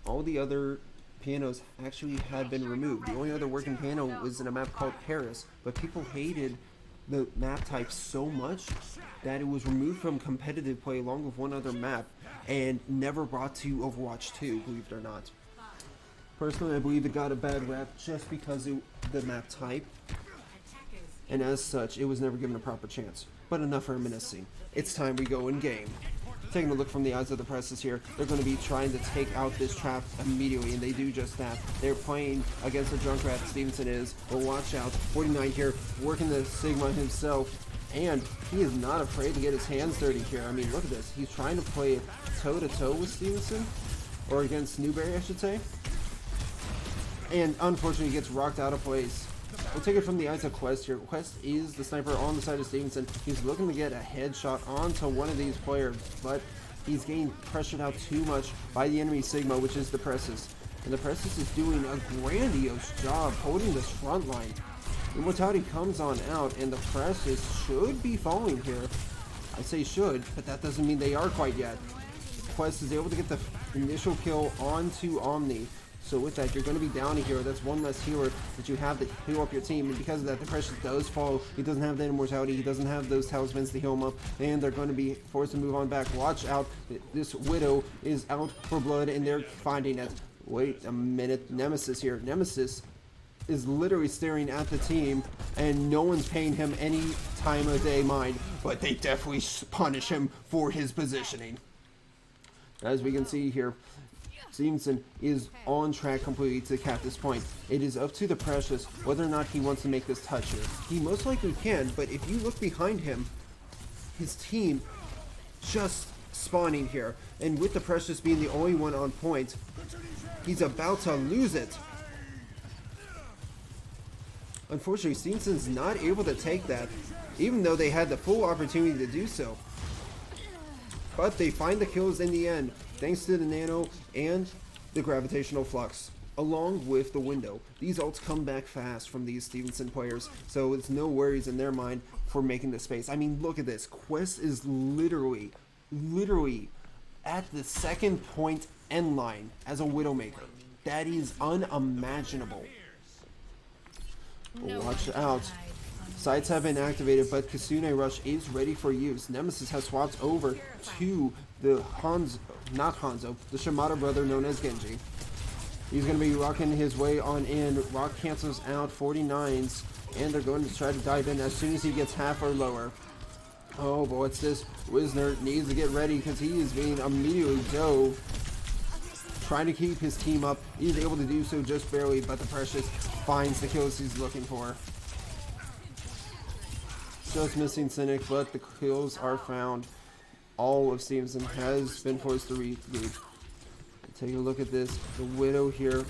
All the other pianos actually had been removed. The only other working piano was in a map called Paris, but people hated the map type so much that it was removed from competitive play along with one other map and never brought to Overwatch 2, believe it or not. Personally, I believe it got a bad rap just because of the map type, and as such, it was never given a proper chance. But enough reminiscing. It's time we go in game. Taking a look from the eyes of the presses here, they're going to be trying to take out this trap immediately, and they do just that. They're playing against the Junkrat, Stevenson is, but watch out. 49 here, working the Sigma himself, and he is not afraid to get his hands dirty here. I mean, look at this. He's trying to play toe-to-toe with Stevenson, or against Newberry, I should say. And unfortunately, he gets rocked out of place. We'll take it from the eyes of Quest here. Quest is the sniper on the side of Stevenson. He's looking to get a headshot onto one of these players, but he's getting pressured out too much by the enemy Sigma, which is the Presses. And the Presses is doing a grandiose job holding this front line. Immortality comes on out, and the Presses should be falling here. I say should, but that doesn't mean they are quite yet. Quest is able to get the initial kill onto Omni. So with that, you're going to be down a hero. That's one less healer that you have to heal up your team. And because of that, the pressure does fall. He doesn't have that immortality. He doesn't have those talismans to heal him up. And they're going to be forced to move on back. Watch out. This Widow is out for blood, and they're finding it. Wait a minute. Nemesis here. Nemesis is literally staring at the team, and no one's paying him any time of day mind. But they definitely punish him for his positioning. As we can see here, Stevenson is on track completely to cap this point. It is up to the Precious whether or not he wants to make this touch here. He most likely can, but if you look behind him, his team just spawning here. And with the Precious being the only one on point, he's about to lose it. Unfortunately, Stevenson's not able to take that, even though they had the full opportunity to do so. But they find the kills in the end, thanks to the nano and the gravitational flux, along with the window. These ults come back fast from these Stevenson players, so it's no worries in their mind for making the space. I mean, look at this. Quest is literally at the second point end line as a Widowmaker. That is unimaginable. Watch out. Sights have been activated, but Kitsune Rush is ready for use. Nemesis has swapped over to the the Shimada brother known as Genji. He's going to be rocking his way on in. Rock cancels out 49s, and they're going to try to dive in as soon as he gets half or lower. Oh, but what's this? Wisner needs to get ready because he is being immediately dove. Trying to keep his team up. He's able to do so just barely, but the Precious finds the kills he's looking for. Just missing Cynic, but the kills are found. All of Stevenson has been forced to regroup. Take a look at this. The Widow here,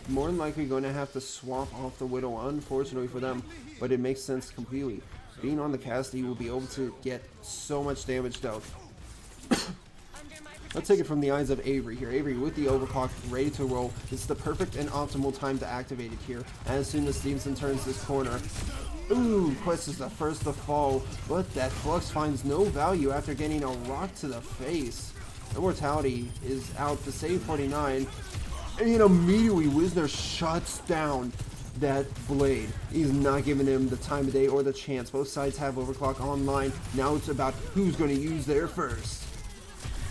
more than likely going to have to swap off the Widow, unfortunately for them, but it makes sense completely. Being on the Cassidy will be able to get so much damage dealt. Let's take it from the eyes of Avery here. Avery with the overclock, ready to roll. This is the perfect and optimal time to activate it here. As soon as Stevenson turns this corner. Ooh, Quest is the first to fall, but that Flux finds no value after getting a rock to the face. Immortality is out to save 49, and immediately Wisner shuts down that blade. He's not giving him the time of day or the chance. Both sides have overclock online. Now it's about who's going to use their first.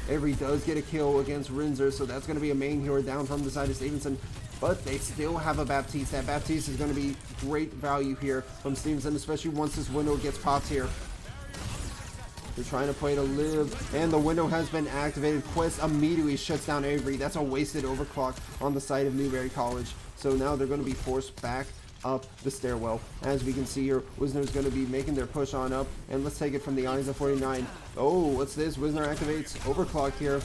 Avery does get a kill against Rinzer, so that's going to be a main hero down from the side of Stevenson. But they still have a Baptiste. That Baptiste is going to be great value here from Stevenson, especially once this window gets popped here. They're trying to play to live, and the window has been activated. Quest immediately shuts down Avery. That's a wasted overclock on the side of Newberry College. So now they're going to be forced back up the stairwell. As we can see here, Wisner's going to be making their push on up, and let's take it from the eyes of 49. Oh, what's this? Wisner activates overclock here.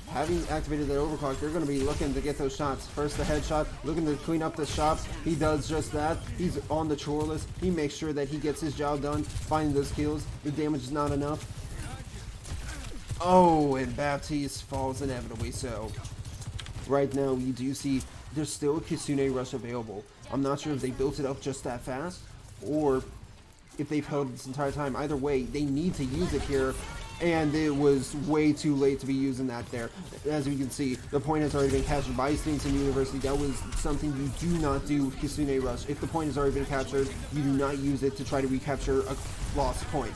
Having activated that overclock, they're going to be looking to get those shots. First the headshot, looking to clean up the shop. He does just that. He's on the chore list. He makes sure that he gets his job done, finding those kills. The damage is not enough. Oh, and Baptiste falls inevitably so. Right now, we do see there's still a Kitsune Rush available. I'm not sure if they built it up just that fast, or if they've held it this entire time. Either way, they need to use it here and it was way too late to be using that there. As you can see, the point has already been captured by Stevenson University. That was something you do not do with Kisune Rush. If the point has already been captured, you do not use it to try to recapture a lost point.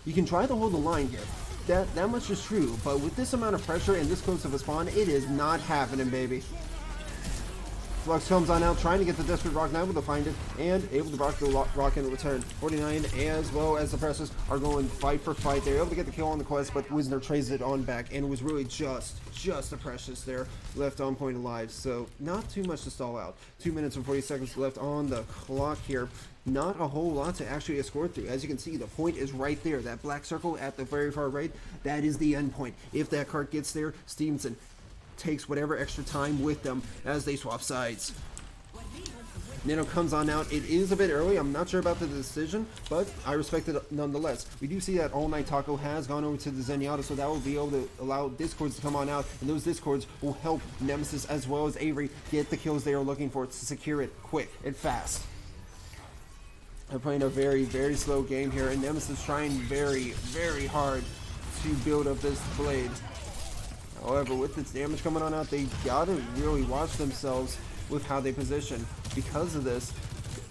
You can try to hold the line here. That much is true, but with this amount of pressure and this close of a spawn, it is not happening, baby. Flux comes on out, trying to get the Desperate Rock, not able to find it, and able to block the rock in return. 49 as well as the Precious are going fight for fight. They're able to get the kill on the quest, but Wisner trades it on back, and it was really just the Precious there left on point alive. So not too much to stall out. 2 minutes and 40 seconds left on the clock here. Not a whole lot to actually escort through. As you can see, the point is right there. That black circle at the very far right, that is the end point. If that cart gets there, Stevenson takes whatever extra time with them as they swap sides. Nano comes on out. It is a bit early. I'm not sure about the decision, but I respect it nonetheless. We do see that All Night Taco has gone over to the Zenyatta, so that will be able to allow Discords to come on out, and those Discords will help Nemesis as well as Avery get the kills they are looking for to secure it quick and fast. They're playing a very, very slow game here, and Nemesis trying very, very hard to build up this blade. However, with this damage coming on out, they gotta really watch themselves with how they position. Because of this,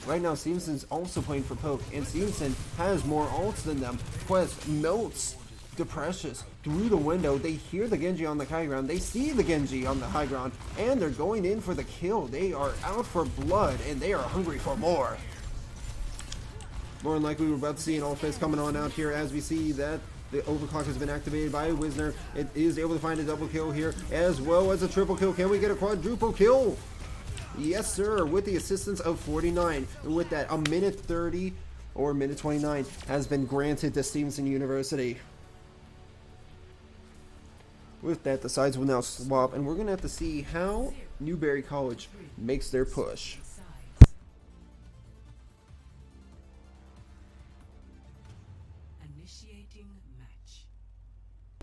right now Stevenson's also playing for poke, and Stevenson has more ults than them. Quest melts the Precious through the window. They hear the Genji on the high ground. They see the Genji on the high ground, and they're going in for the kill. They are out for blood, and they are hungry for more. More than likely, we're about to see an all fist coming on out here as we see that the overclock has been activated by Wisner. It is able to find a double kill here as well as a triple kill. Can we get a quadruple kill? Yes, sir, with the assistance of 49. And with that, a minute 30 or minute 29 has been granted to Stevenson University. With that, the sides will now swap, and we're going to have to see how Newberry College makes their push.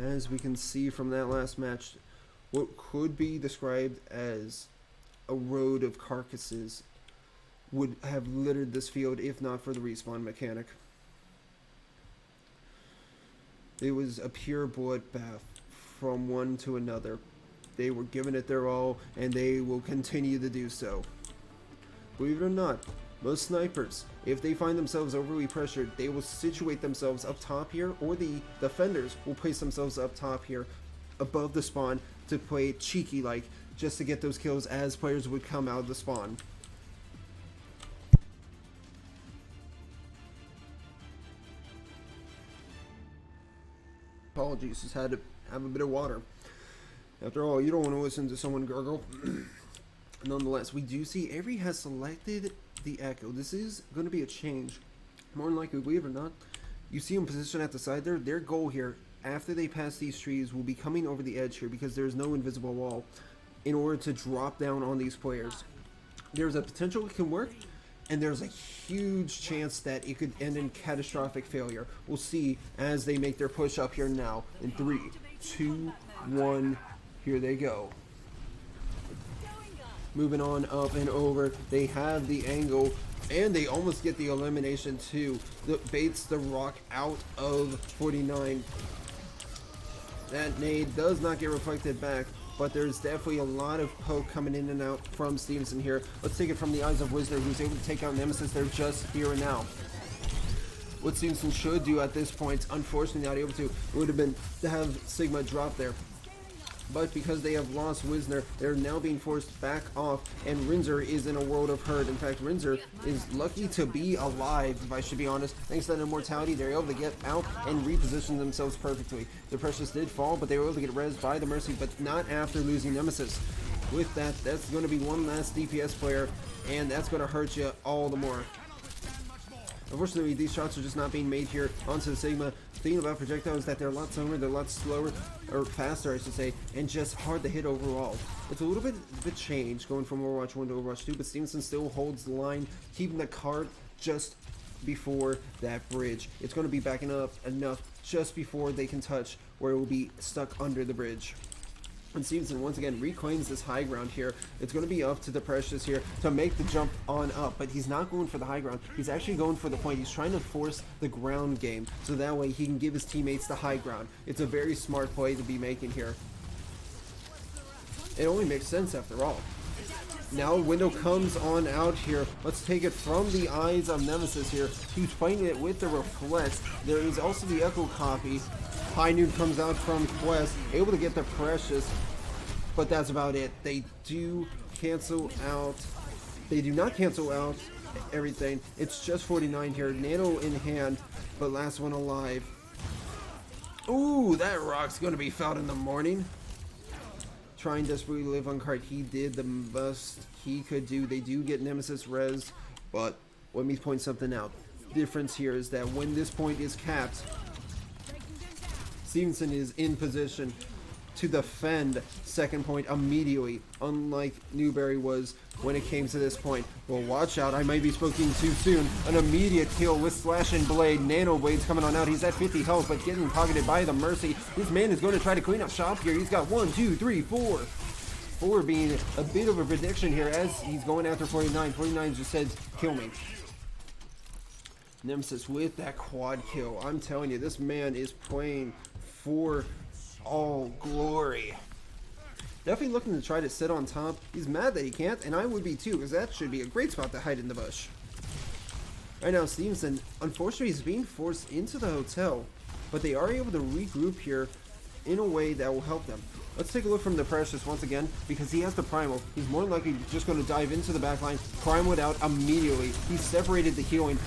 As we can see from that last match, what could be described as a road of carcasses would have littered this field if not for the respawn mechanic. It was a pure bloodbath from one to another. They were giving it their all, and they will continue to do so. Believe it or not, most snipers, if they find themselves overly pressured, they will situate themselves up top here, or the defenders will place themselves up top here above the spawn to play cheeky like, just to get those kills as players would come out of the spawn. Apologies, just had to have a bit of water. After all, you don't want to listen to someone gurgle. Nonetheless, we do see Avery has selected the Echo. This is going to be a change. More than likely, believe it or not, you see him positioned at the side there. Their goal here, after they pass these trees, will be coming over the edge here because there's no invisible wall in order to drop down on these players. There's a potential it can work, and there's a huge chance that it could end in catastrophic failure. We'll see as they make their push up here now. In 3, 2, 1, here they go. Moving on up and over, they have the angle, and they almost get the elimination too. That baits the rock out of 49. That nade does not get reflected back, but there's definitely a lot of poke coming in and out from Stevenson here. Let's take it from the eyes of Wisner, who's able to take out Nemesis. They're just here and now. What Stevenson should do at this point, unfortunately not able to, would have been to have Sigma drop there. But because they have lost Wisner, they're now being forced back off, and Rinzer is in a world of hurt. In fact, Rinzer is lucky to be alive, if I should be honest. Thanks to that immortality, they're able to get out and reposition themselves perfectly. The Precious did fall, but they were able to get rezzed by the Mercy, but not after losing Nemesis. With that, that's going to be one last DPS player, and that's going to hurt you all the more. Unfortunately, these shots are just not being made here onto the Sigma. The thing about projectiles is that they're a lot slower, they're a lot slower, or faster I should say, and just hard to hit overall. It's a little bit of a change going from Overwatch 1 to Overwatch 2, but Stevenson still holds the line, keeping the cart just before that bridge. It's going to be backing up enough just before they can touch where it will be stuck under the bridge. And Stevenson once again reclaims this high ground here. It's going to be up to the Precious here to make the jump on up, but he's not going for the high ground. He's actually going for the point. He's trying to force the ground game so that way he can give his teammates the high ground. It's a very smart play to be making here. It only makes sense after all. Now window comes on out here. Let's take it from the eyes of Nemesis here. He's playing it with the reflect. There is also the echo copy. High Noon comes out from Quest, able to get the Precious, but that's about it. They do cancel out. They do not cancel out everything. It's just 49 here. Nano in hand, but last one alive. Ooh, that rock's going to be found in the morning. Trying desperately to live on card. He did the best he could do. They do get Nemesis res, but let me point something out. The difference here is that when this point is capped, Stevenson is in position to defend second point immediately, unlike Newberry was when it came to this point. Well, watch out, I might be speaking too soon. An immediate kill with Slash and Blade. Nano Blade's coming on out. He's at 50 health, but getting pocketed by the Mercy. This man is going to try to clean up shop here. He's got 1, 2, 3, 4. 4 being a bit of a prediction here as he's going after 49. 49 just says, kill me. Nemesis with that quad kill. I'm telling you, this man is playing for all glory. Definitely looking to try to sit on top. He's mad that he can't, and I would be too, because that should be a great spot to hide in the bush. Right now, Stevenson, unfortunately, is being forced into the hotel, but they are able to regroup here in a way that will help them. Let's take a look from the Precious once again, because he has the Primal. He's more likely just going to dive into the backline, Prime it out immediately. He separated the healing,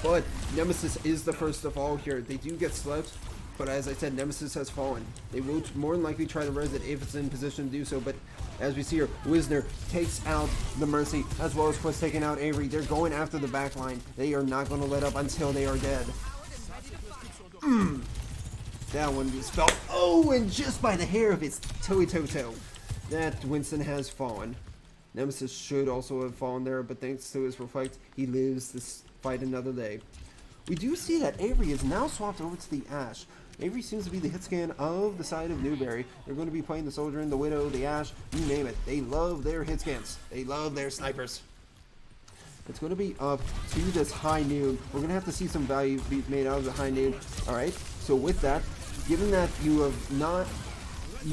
but Nemesis is the first to fall here. They do get slept, but as I said, Nemesis has fallen. They will more than likely try to res it if it's in position to do so, but as we see here, Wisner takes out the Mercy, as well as Quest taking out Avery. They're going after the backline. They are not going to let up until they are dead. That one is felt. Oh, and just by the hair of its toe. That Winston has fallen. Nemesis should also have fallen there, but thanks to his reflect, he lives to fight another day. We do see that Avery is now swapped over to the Ash. Avery seems to be the hit scan of the side of Newberry. They're going to be playing the Soldier and the Widow, the Ash, you name it. They love their hit scans. They love their snipers. It's going to be up to this High Noon. We're going to have to see some value be made out of the High Noon. Alright, so with that, given that you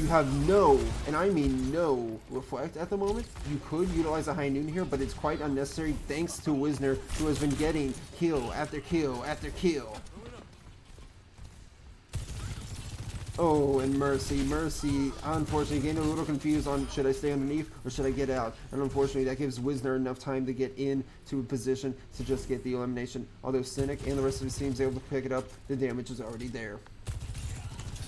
have no, and I mean no, reflect at the moment, you could utilize a High Noon here, but it's quite unnecessary thanks to Wisner, who has been getting kill after kill after kill. Oh, and Mercy, unfortunately, getting a little confused on should I stay underneath or should I get out? And unfortunately, that gives Wisner enough time to get into a position to just get the elimination. Although Cynic and the rest of his team's able to pick it up, the damage is already there.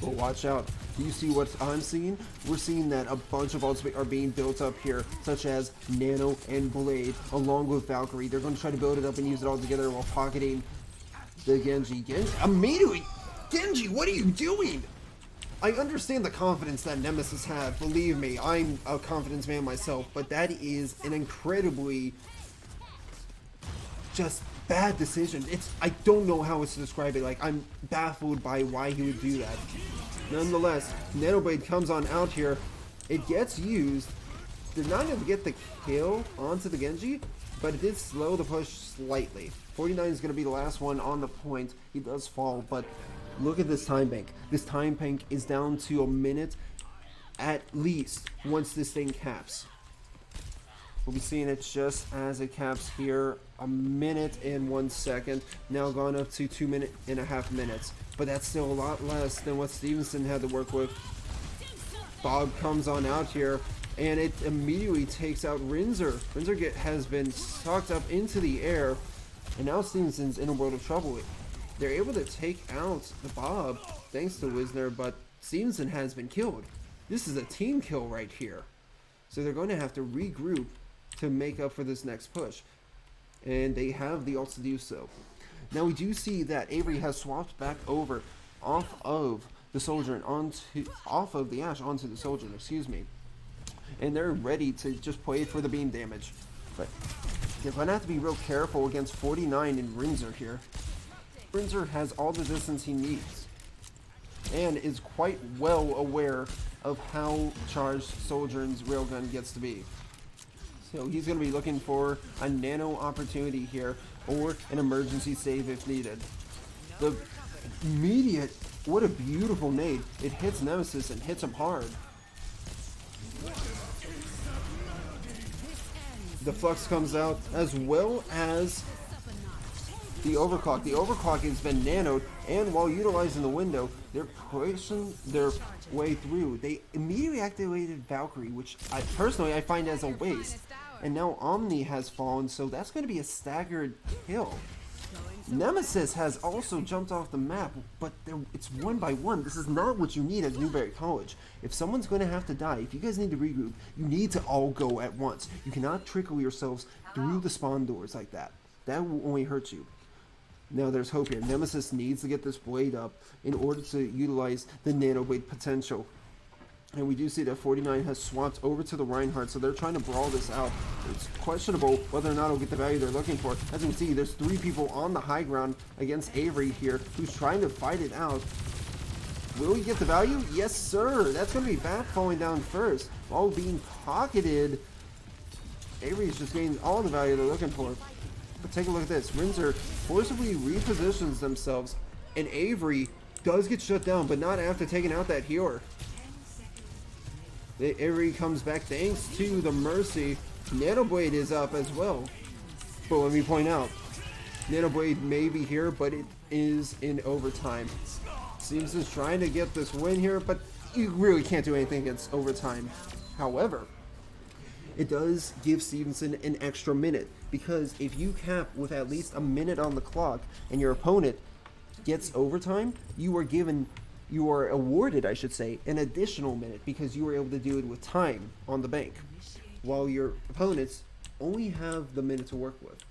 But watch out. Do you see what I'm seeing? We're seeing that a bunch of ultimates are being built up here, such as Nano and Blade, along with Valkyrie. They're going to try to build it up and use it all together while pocketing the Genji. Immediately! Genji, what are you doing? I understand the confidence that Nemesis had. Believe me, I'm a confidence man myself, but that is an incredibly just bad decision. I don't know how else to describe it. Like, I'm baffled by why he would do that. Nonetheless, Nanoblade comes on out here. It gets used. Did not able to get the kill onto the Genji, but it did slow the push slightly. 49 is going to be the last one on the point. He does fall, but look at this time bank. This time bank is down to a minute at least once this thing caps. We'll be seeing it just as it caps here. A minute and 1 second. Now gone up to 2.5 minutes. But that's still a lot less than what Stevenson had to work with. Bob comes on out here, and it immediately takes out Rinzer. Rinzer has been sucked up into the air, and now Stevenson's in a world of trouble. They're able to take out the Bob thanks to Wisner, but Stevenson has been killed. This is a team kill right here. So they're going to have to regroup to make up for this next push. And they have the ults to do so. Now we do see that Avery has swapped back over off of the Soldier and off of the Ash onto the Soldier, excuse me. And they're ready to just play for the beam damage. But they're going to have to be real careful against 49 and Rinzer here. Rinzer has all the distance he needs. and is quite well aware of how charged Soldier's railgun gets to be. So he's going to be looking for a nano opportunity here, or an emergency save if needed. The immediate, what a beautiful nade. It hits Nemesis and hits him hard. The Flux comes out, as well as the Overclock. The Overclock has been nanoed, and while utilizing the window, they're pushing their way through. They immediately activated Valkyrie, which I personally find as a waste. And now Omni has fallen, so that's going to be a staggered kill. Nemesis has also jumped off the map, but it's one by one. This is not what you need at Newberry College. If someone's going to have to die, if you guys need to regroup, you need to all go at once. You cannot trickle yourselves through the spawn doors like that. That will only hurt you. Now there's hope here. Nemesis needs to get this blade up in order to utilize the nano blade potential. And we do see that 49 has swapped over to the Reinhardt, so they're trying to brawl this out. It's questionable whether or not it'll get the value they're looking for. As you can see, there's 3 people on the high ground against Avery here, who's trying to fight it out. Will he get the value? Yes, sir. That's going to be Bat falling down first, while being pocketed. Avery's just getting all the value they're looking for. But take a look at this. Rinzer forcibly repositions themselves, and Avery does get shut down, but not after taking out that healer. Avery comes back thanks to the Mercy. Nanoblade is up as well. But let me point out, Nanoblade may be here, but it is in overtime. Stevenson's trying to get this win here, but you really can't do anything against overtime. However, it does give Stevenson an extra minute, because if you cap with at least a minute on the clock and your opponent gets overtime, you are awarded, I should say, an additional minute because you were able to do it with time on the bank, while your opponents only have the minute to work with.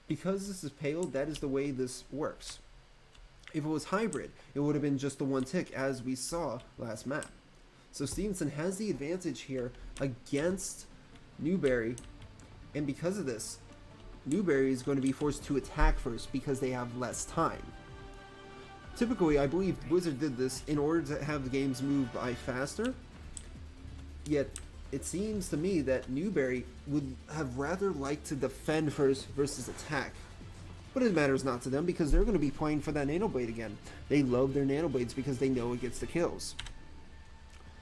Because this is payload, that is the way this works. If it was hybrid, it would have been just the 1 tick, as we saw last map. So Stevenson has the advantage here against Newberry, and because of this, Newberry is going to be forced to attack first because they have less time. Typically, I believe Blizzard did this in order to have the games move by faster, yet it seems to me that Newberry would have rather liked to defend first versus attack. But it matters not to them because they're going to be playing for that Nanoblade again. They love their Nanoblades because they know it gets the kills.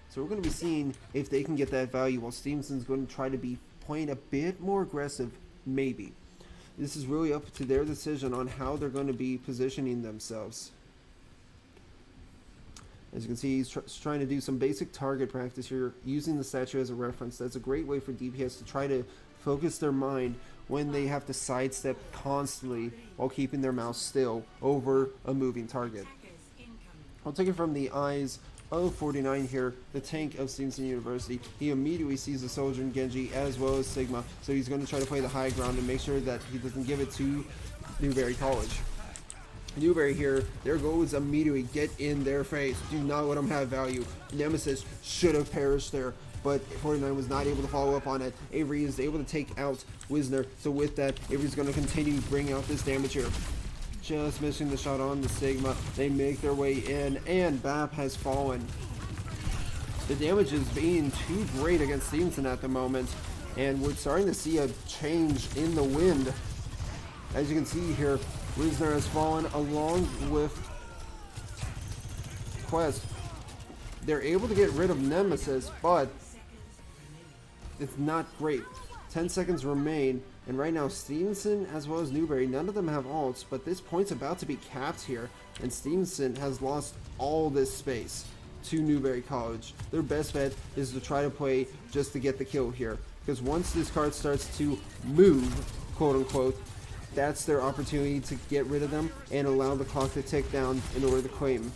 So we're going to be seeing if they can get that value, while Stevenson's going to try to be playing a bit more aggressive, maybe. This is really up to their decision on how they're going to be positioning themselves. As you can see, he's trying to do some basic target practice here, using the statue as a reference. That's a great way for DPS to try to focus their mind when they have to sidestep constantly while keeping their mouse still over a moving target. I'll take it from the eyes of 49 here, the tank of Stevenson University. He immediately sees the soldier in Genji as well as Sigma, so he's going to try to play the high ground and make sure that he doesn't give it to Newberry College. Newberry here, their goal is immediately get in their face. Do not let them have value. Nemesis should have perished there, but 49 was not able to follow up on it. Avery is able to take out Wisner, so with that, Avery's going to continue to bring out this damage here. Just missing the shot on the Sigma. They make their way in, and BAP has fallen. The damage is being too great against Stevenson at the moment, and we're starting to see a change in the wind. As you can see here, Wisner has fallen along with Quest. They're able to get rid of Nemesis, but it's not great. 10 seconds remain, and right now Stevenson as well as Newberry, none of them have ults, but this point's about to be capped here, and Stevenson has lost all this space to Newberry College. Their best bet is to try to play just to get the kill here, because once this card starts to move, quote unquote, that's their opportunity to get rid of them and allow the clock to tick down in order to claim.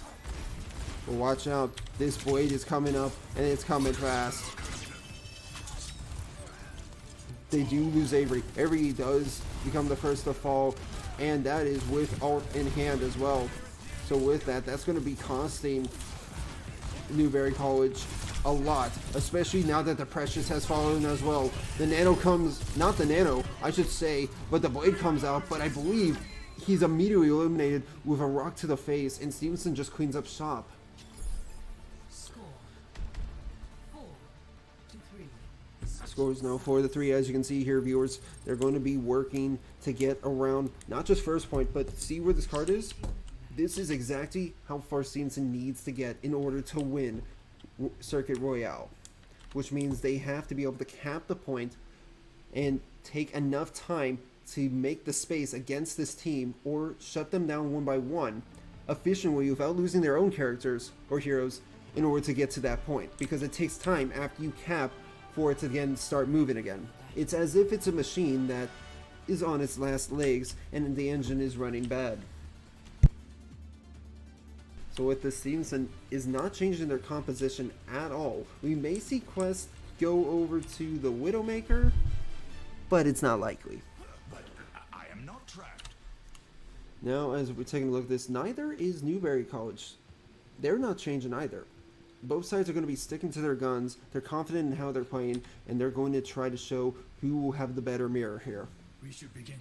But watch out, this blade is coming up, and it's coming fast. They do lose Avery. Avery does become the first to fall, and that is with ult in hand as well. So with that, that's going to be costing Newberry College a lot, especially now that the Precious has fallen as well. The Nano comes, not the Nano, I should say, but the blade comes out, but I believe he's immediately eliminated with a rock to the face, and Stevenson just cleans up shop. Scores now for the 3. As you can see here, viewers, they're going to be working to get around not just first point, but see where this card is? This is exactly how far Stevenson needs to get in order to win Circuit Royale, which means they have to be able to cap the point and take enough time to make the space against this team or shut them down one by one efficiently without losing their own characters or heroes in order to get to that point, because it takes time after you cap for it to again start moving again. It's as if it's a machine that is on its last legs and the engine is running bad. So with this, Stevenson is not changing their composition at all. We may see Quest go over to the Widowmaker, but it's not likely. But I am not trapped. Now, as we're taking a look at this, neither is Newberry College. They're not changing either. Both sides are going to be sticking to their guns. They're confident in how they're playing, and they're going to try to show who will have the better mirror here. We should begin.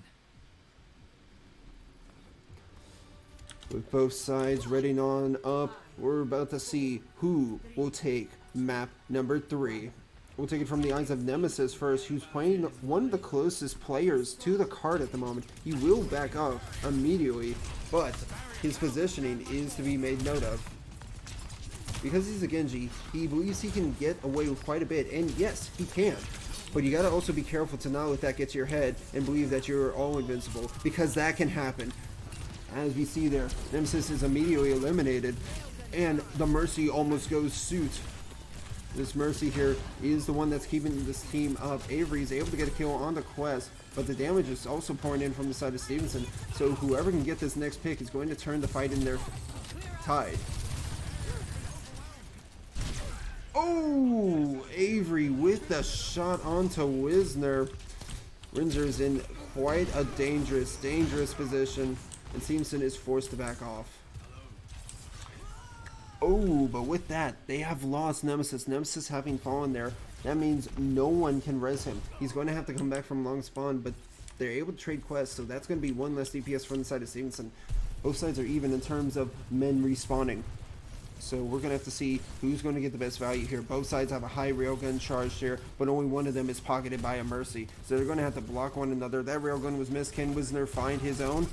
With both sides ready on up, we're about to see who will take map number 3. We'll take it from the eyes of Nemesis first, who's playing one of the closest players to the card at the moment. He will back up immediately, but his positioning is to be made note of. Because he's a Genji, he believes he can get away with quite a bit, and yes, he can. But you gotta also be careful to not let that get to your head and believe that you're all invincible, because that can happen. As we see there, Nemesis is immediately eliminated, and the Mercy almost goes suit. This Mercy here is the one that's keeping this team up. Avery is able to get a kill on the Quest, but the damage is also pouring in from the side of Stevenson, so whoever can get this next pick is going to turn the fight in their tide. Oh, Avery with the shot onto Wisner. Rinzer's in quite a dangerous position, and Stevenson is forced to back off. Oh, but with that, they have lost Nemesis. Nemesis having fallen there, that means no one can res him. He's going to have to come back from long spawn, but they're able to trade quests, so that's going to be one less DPS from the side of Stevenson. Both sides are even in terms of men respawning. So we're going to have to see who's going to get the best value here. Both sides have a high railgun charged here, but only one of them is pocketed by a Mercy. So they're going to have to block one another. That railgun was missed. Can Wisner find his own?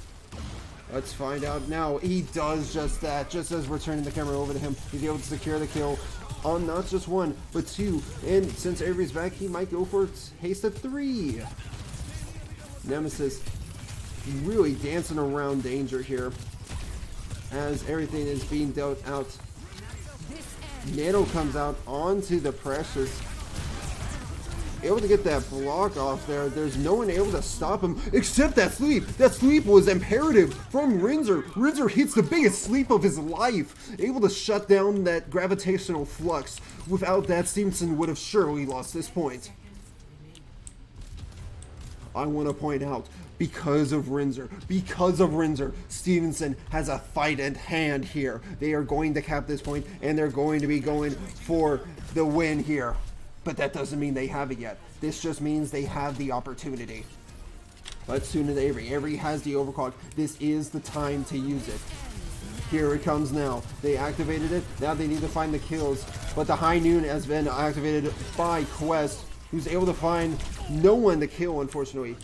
Let's find out now. He does just that. Just as we're turning the camera over to him, he's able to secure the kill on not just 1, but 2. And since Avery's back, he might go for haste of 3. Nemesis really dancing around danger here as everything is being dealt out. Nano comes out onto the Precious. Able to get that block off there. There's no one able to stop him except that sleep. That sleep was imperative from Rinzer. Rinzer hits the biggest sleep of his life. Able to shut down that gravitational flux. Without that, Stevenson would have surely lost this point. I want to point out, because of Rinzer, Stevenson has a fight at hand here. They are going to cap this point, and they're going to be going for the win here. But that doesn't mean they have it yet. This just means they have the opportunity. Let's tune in Avery. Avery has the overclock. This is the time to use it. Here it comes now. They activated it. Now they need to find the kills. But the High Noon has been activated by Quest, who's able to find no one to kill, unfortunately.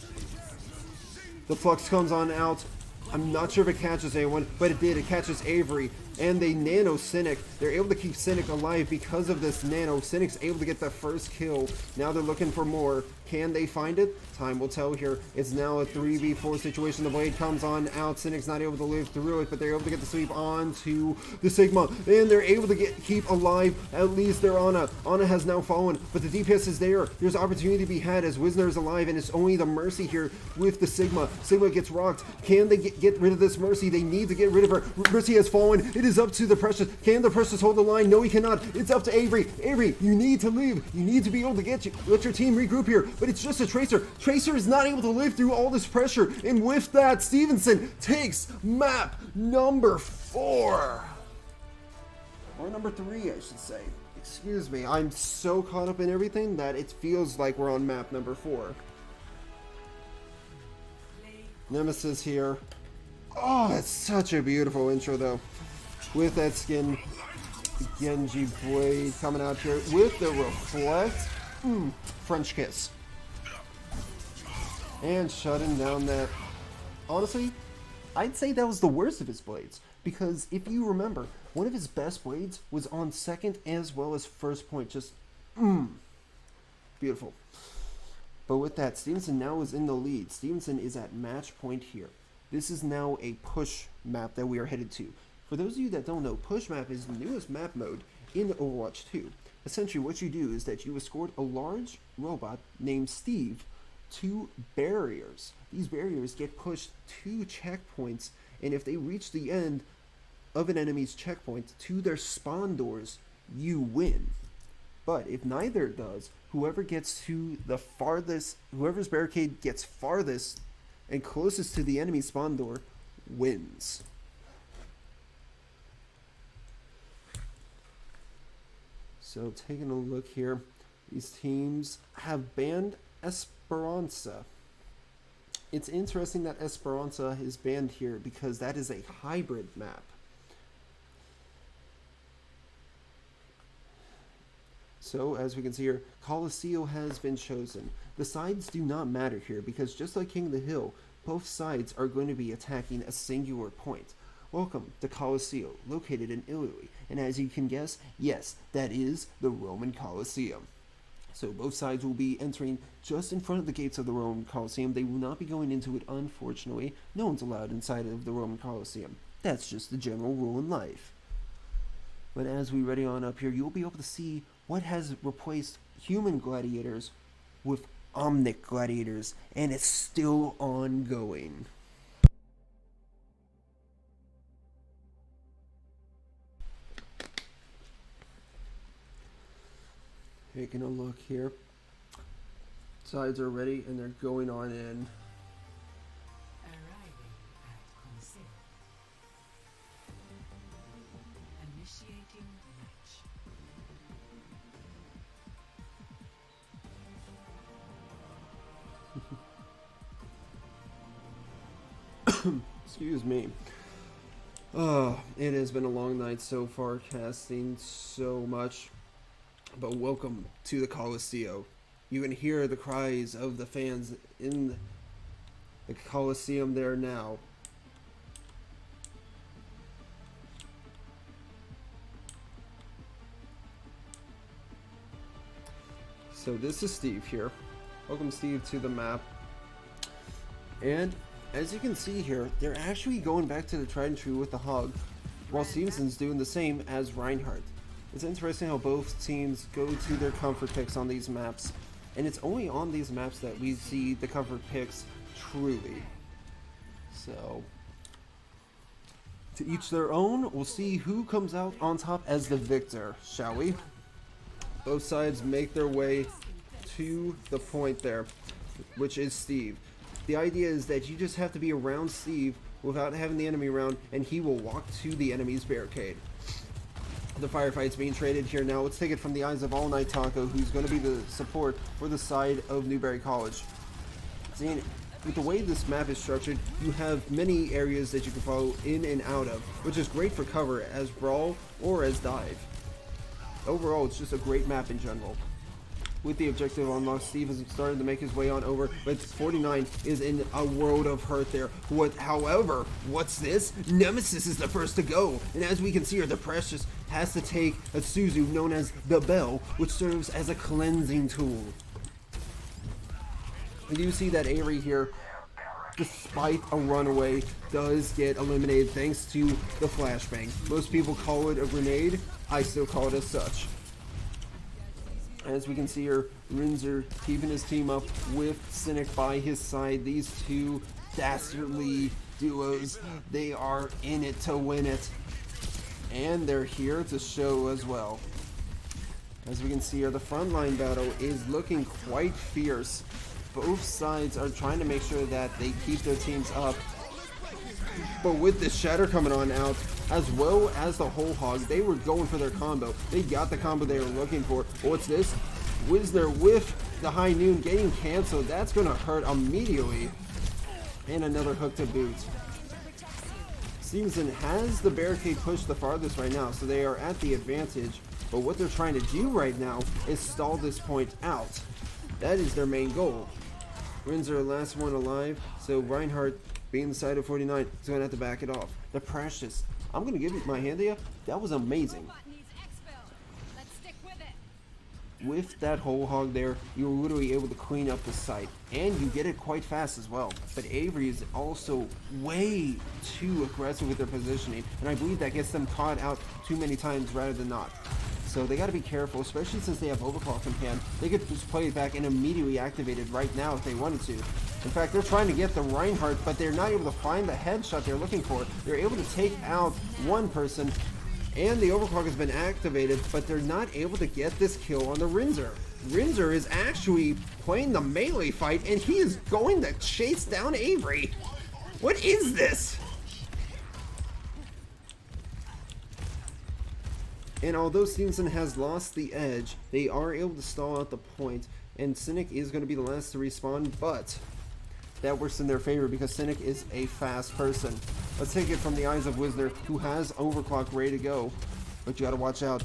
The Flux comes on out. I'm not sure if it catches anyone, but it did. It catches Avery. And they nano Cynic. They're able to keep Cynic alive because of this nano. Cynic's able to get the first kill. Now they're looking for more. Can they find it? Time will tell here. It's now a 3v4 situation. The blade comes on out. Cynic's not able to live through it, but they're able to get the sweep onto the Sigma. And they're able to keep alive at least their Ana. Ana has now fallen, but the DPS is there. There's opportunity to be had as Wisner is alive, and it's only the Mercy here with the Sigma. Sigma gets rocked. Can they get rid of this Mercy? They need to get rid of her. Mercy has fallen. It is up to the Precious. Can the Precious hold the line? No, he cannot. It's up to Avery. Avery, you need to leave. You need to be able to let your team regroup here. But it's just a Tracer. Tracer is not able to live through all this pressure. And with that, Stevenson takes map number 4. Or number 3, I should say. Excuse me. I'm so caught up in everything that it feels like we're on map number 4. Nemesis here. Oh, it's such a beautiful intro, though. With that skin, the Genji blade coming out here with the reflect. French kiss. And shutting down that. Honestly, I'd say that was the worst of his blades. Because if you remember, one of his best blades was on second as well as first point. Just, beautiful. But with that, Stevenson now is in the lead. Stevenson is at match point here. This is now a push map that we are headed to. For those of you that don't know, push map is the newest map mode in Overwatch 2. Essentially, what you do is that you escort a large robot named Steve to barriers. These barriers get pushed to checkpoints, and if they reach the end of an enemy's checkpoint to their spawn doors, you win. But if neither does, whoever gets to the farthest, whoever's barricade gets farthest and closest to the enemy spawn door wins. So taking a look here, these teams have banned Esperanza. It's interesting that Esperanza is banned here because that is a hybrid map. So, as we can see here, Coliseum has been chosen. The sides do not matter here because just like King of the Hill, both sides are going to be attacking a singular point. Welcome to Coliseum, located in Italy. And as you can guess, yes, that is the Roman Coliseum. So both sides will be entering just in front of the gates of the Roman Coliseum. They will not be going into it, unfortunately. No one's allowed inside of the Roman Coliseum. That's just the general rule in life. But as we ready on up here, you'll be able to see what has replaced human gladiators with omnic gladiators, and it's still ongoing. Taking a look here. Sides are ready and they're going on in. Arriving at Coliseum. Initiating match. Excuse me. It has been a long night so far, casting so much. But welcome to the Coliseum. You can hear the cries of the fans in the Coliseum there now. So this is Steve here. Welcome, Steve, to the map. And as you can see here, they're actually going back to the tried and true with the hog, while Stevenson's doing the same as Reinhardt. It's interesting how both teams go to their comfort picks on these maps, and it's only on these maps that we see the comfort picks truly. So, to each their own, we'll see who comes out on top as the victor, shall we? Both sides make their way to the point there, which is Steve. The idea is that you just have to be around Steve without having the enemy around, and he will walk to the enemy's barricade. The firefight's being traded here now. Let's take it from the eyes of All Night Taco, who's going to be the support for the side of Newberry College. Seeing with the way this map is structured, you have many areas that you can follow in and out of, which is great for cover as brawl or as dive. Overall, it's just a great map in general. With the objective unlocked, Steve has started to make his way on over, but 49 is in a world of hurt there. However, what's this? Nemesis is the first to go, and as we can see here, the Precious has to take a Suzu known as the Bell, which serves as a cleansing tool. We do see that Avery here, despite a runaway, does get eliminated thanks to the flashbang. Most people call it a grenade. I still call it as such. As we can see here, Rinzer keeping his team up with Cynic by his side. These two dastardly duos, they are in it to win it. And they're here to show as well. As we can see here, the frontline battle is looking quite fierce. Both sides are trying to make sure that they keep their teams up. But with the Shatter coming on out, as well as the whole hog, they were going for their combo. They got the combo they were looking for. What's this? Wisner with the high noon getting canceled. That's going to hurt immediately. And another hook to boot. Stevenson has the barricade pushed the farthest right now, so they are at the advantage. But what they're trying to do right now is stall this point out. That is their main goal. Rins are the last one alive, so Reinhardt, being the side of 49, is going to have to back it off. The Precious, I'm going to give you my hand to you. That was amazing. With that whole hog there, you were literally able to clean up the site, and you get it quite fast as well. But Avery is also way too aggressive with their positioning, and I believe that gets them caught out too many times rather than not. So they got to be careful, especially since they have Overclock in hand. They could just play it back and immediately activate it right now if they wanted to. In fact, they're trying to get the Reinhardt, but they're not able to find the headshot they're looking for. They're able to take out one person, and the Overclock has been activated, but they're not able to get this kill on the Rinzer. Rinzer is actually playing the melee fight, and he is going to chase down Avery. What is this? And although Stevenson has lost the edge, they are able to stall out the point, and Cynic is going to be the last to respawn, but that works in their favor because Cynic is a fast person. Let's take it from the eyes of Wisner, who has Overclock ready to go, but you gotta watch out.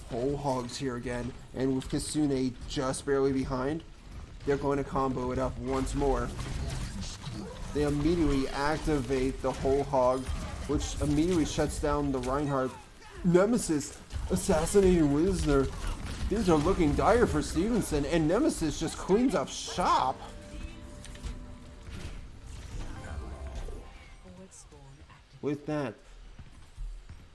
Whole hogs here again, and with Kasune just barely behind, they're going to combo it up once more. They immediately activate the whole hog, which immediately shuts down the Reinhardt. Nemesis assassinating Wisner. Things are looking dire for Stevenson, and Nemesis just cleans up shop. With that,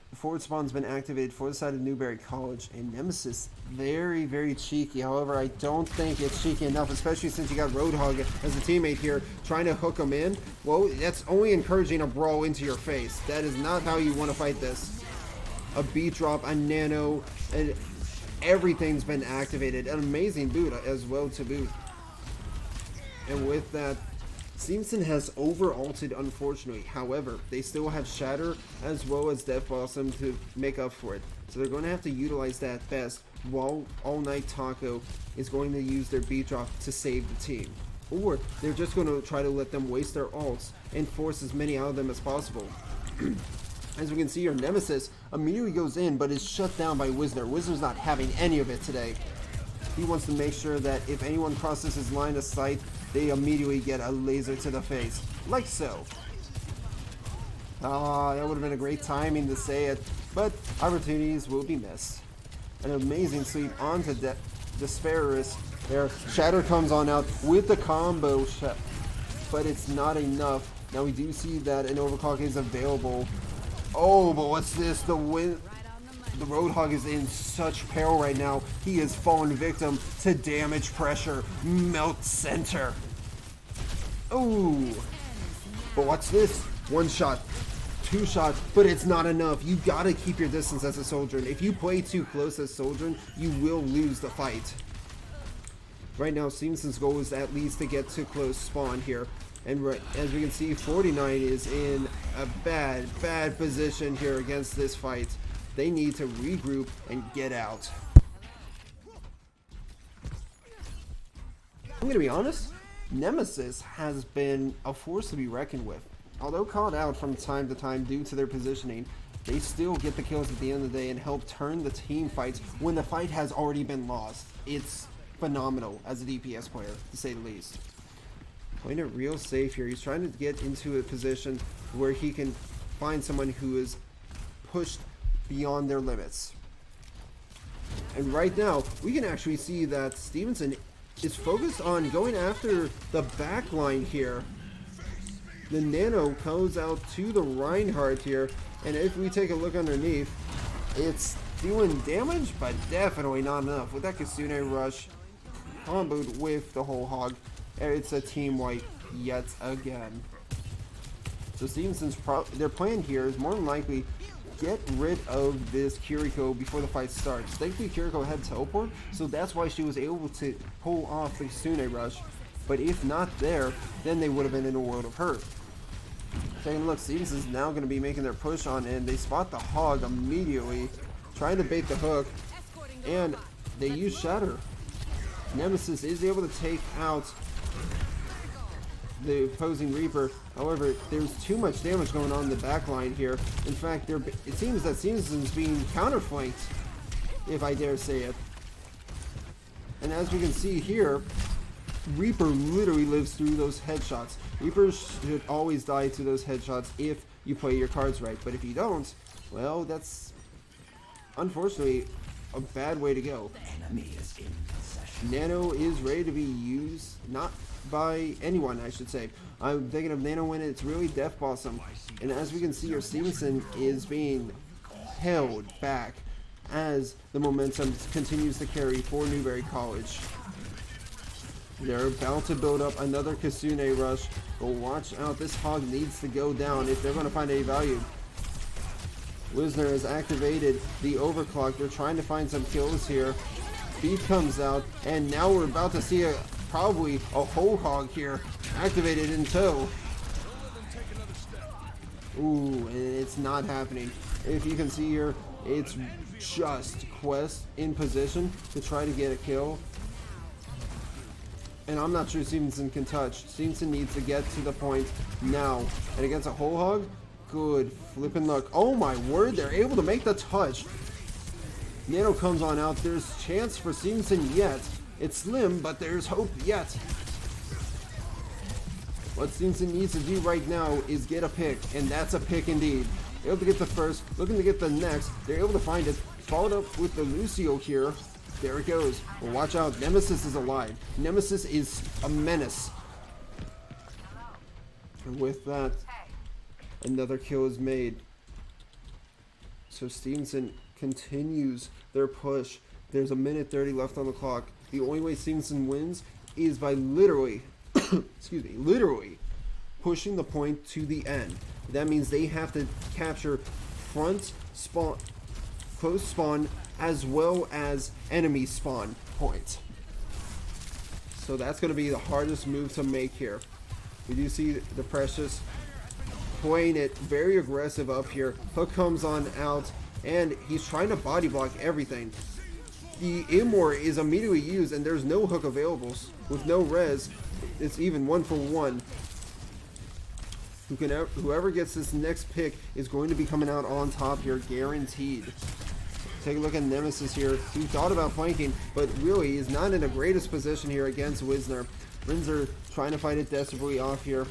the forward spawn's been activated for the side of Newberry College, and Nemesis very, very cheeky. However, I don't think it's cheeky enough, especially since you got Roadhog as a teammate here trying to hook him in. Well, that's only encouraging a brawl into your face. That is not how you want to fight this. A beat drop, a nano, and everything's been activated. An amazing boot as well to boot. And with that, Stevenson has over-ulted, unfortunately. However, they still have Shatter as well as Death Blossom to make up for it. So they're going to have to utilize that best, while All Night Taco is going to use their beat drop to save the team. Or they're just going to try to let them waste their ults and force as many out of them as possible. As we can see here, Nemesis immediately goes in, but is shut down by Wisner. Wisner's not having any of it today. He wants to make sure that if anyone crosses his line of sight, they immediately get a laser to the face. Like so. Ah, that would have been a great timing to say it, but opportunities will be missed. An amazing sweep onto Despairus there. Shatter comes on out with the combo shot, but it's not enough. Now we do see that an Overclock is available. Oh, but what's this? The Roadhog is in such peril right now. He has fallen victim to damage pressure. Melt center. Oh, but what's this? One shot, two shots, but it's not enough. You gotta keep your distance as a soldier. If you play too close as soldier, you will lose the fight. Right now, Stevenson's goal is at least to get to close spawn here. And as we can see, 49 is in a bad position here against this fight. They need to regroup and get out. I'm going to be honest, Nemesis has been a force to be reckoned with. Although called out from time to time due to their positioning, they still get the kills at the end of the day and help turn the team fights when the fight has already been lost. It's phenomenal as a DPS player, to say the least. Playing it real safe here. He's trying to get into a position where he can find someone who is pushed beyond their limits. And right now, we can actually see that Stevenson is focused on going after the back line here. The Nano goes out to the Reinhardt here, and if we take a look underneath, it's doing damage, but definitely not enough. With that Kasune rush, comboed with the whole hog, it's a team wipe yet again. So Stevenson's their plan here is more than likely get rid of this Kiriko before the fight starts. Thankfully, Kiriko had teleport, so that's why she was able to pull off the Kasune rush. But if not there, then they would have been in a world of hurt. Taking a look, Stevenson's now going to be making their push on in. They spot the hog immediately, trying to bait the hook, and they use Shatter. Nemesis is able to take out the opposing Reaper. However, there's too much damage going on in the back line here. In fact, it seems that Stevenson's being counterflanked. if I dare say it. And as we can see here, Reaper literally lives through those headshots. Reapers should always die to those headshots if you play your cards right. But if you don't, well, that's unfortunately a bad way to go. Nano is ready to be used, not by anyone, I should say. I'm thinking of Nano when it's really Death Blossom. And as we can see here, Stevenson is being held back as the momentum continues to carry for Newberry College. They're about to build up another Kitsune rush, but watch out, this hog needs to go down if they're going to find any value. Wisner has activated the overclock. They're trying to find some kills here. Beat comes out, and now we're about to see probably a whole hog here activated in tow. Ooh, and it's not happening. If you can see here, it's just Quest in position to try to get a kill. And I'm not sure Stevenson can touch. Stevenson needs to get to the point now. And against a whole hog, good flipping luck. Oh my word, they're able to make the touch. Nano comes on out. There's chance for Stevenson yet. It's slim, but there's hope yet. What Stevenson needs to do right now is get a pick, and that's a pick indeed. Able to get the first, looking to get the next. They're able to find it. Followed up with the Lucio here. There it goes. Well, watch out. Nemesis is alive. Nemesis is a menace. And with that, another kill is made. So Stevenson continues their push. There's a minute 30 left on the clock. The only way Stevenson wins is by literally, excuse me, literally pushing the point to the end. That means they have to capture front spawn, close spawn, as well as enemy spawn point. So that's going to be the hardest move to make here. We do see the Precious playing it very aggressive up here. Hook comes on out, and he's trying to body block everything. The Immor is immediately used, and there's no hook available. With no res, it's even 1-for-1. Whoever gets this next pick is going to be coming out on top here, guaranteed. Take a look at Nemesis here, who thought about flanking, but really is not in the greatest position here against Wisner. Rinzer trying to fight it desperately off here,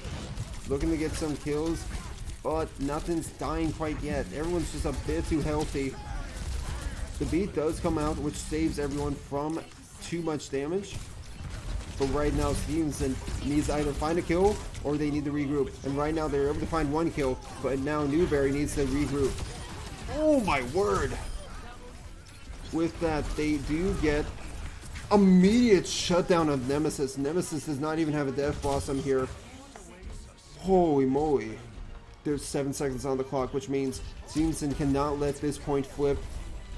looking to get some kills, but nothing's dying quite yet. Everyone's just a bit too healthy. The beat does come out, which saves everyone from too much damage. But right now, Stevenson needs to either find a kill or they need to regroup. And right now, they're able to find one kill, but now Newberry needs to regroup. Oh my word! With that, they do get immediate shutdown of Nemesis. Nemesis does not even have a Death Blossom here. Holy moly. There's 7 seconds on the clock, which means Stevenson cannot let this point flip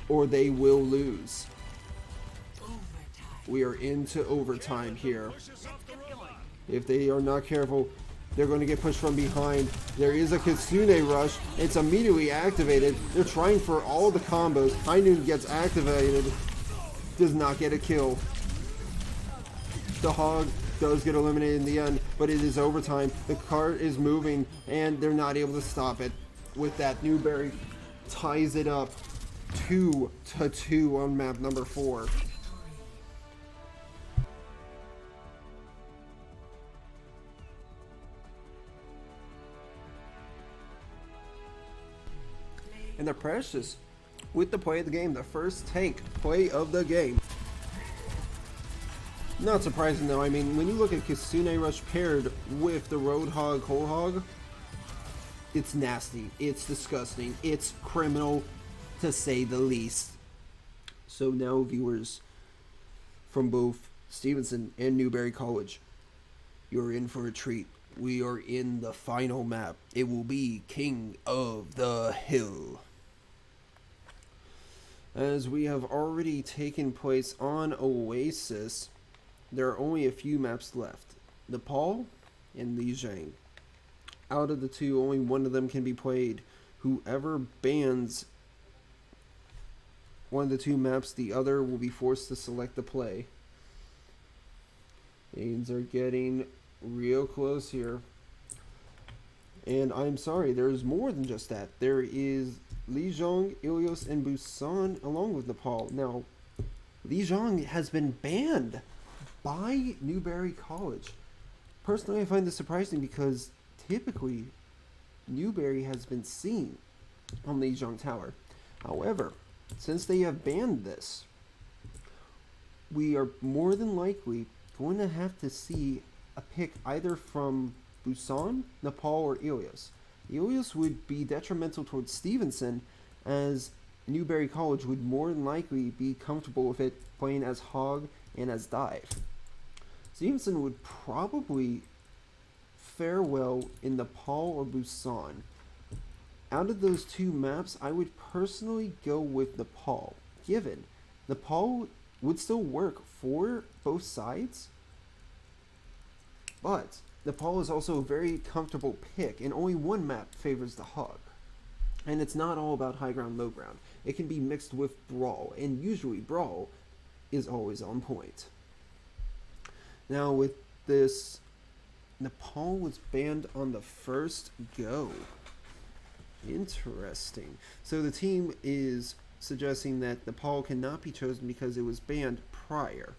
or they will lose. We are into overtime here. If they are not careful, they're going to get pushed from behind. There is a Kitsune rush. It's immediately activated. They're trying for all the combos. High Noon gets activated. Does not get a kill. The hog does get eliminated in the end, but it is overtime. The cart is moving, and they're not able to stop it. With that, Newberry ties it up 2-2 on map number 4. And the Precious with the play of the game, the first tank play of the game. Not surprising though. I mean, when you look at Kitsune Rush paired with the Roadhog Whole Hog, it's nasty, it's disgusting, it's criminal to say the least. So now, viewers from both Stevenson and Newberry College, you're in for a treat. We are in the final map. It will be King of the Hill. As we have already taken place on Oasis, there are only a few maps left. Nepal and Lijiang. Out of the two, only one of them can be played. Whoever bans one of the two maps, the other will be forced to select the play. Things are getting real close here. And I'm sorry, there's more than just that. There is Lijiang, Ilios, and Busan along with Nepal. Now, Lijiang has been banned by Newberry College. Personally, I find this surprising because typically Newberry has been seen on Lijiang Tower. However, since they have banned this, we are more than likely going to have to see a pick either from Busan, Nepal, or Ilios. Ilios would be detrimental towards Stevenson, as Newberry College would more than likely be comfortable with it playing as Hog and as Dive. Stevenson would probably fare well in Nepal or Busan. Out of those two maps, I would personally go with Nepal, given Nepal would still work for both sides, but Nepal is also a very comfortable pick, and only one map favors the Hog. And it's not all about high ground, low ground. It can be mixed with Brawl, and usually Brawl is always on point. Now with this, Nepal was banned on the first go. Interesting. So the team is suggesting that Nepal cannot be chosen because it was banned prior.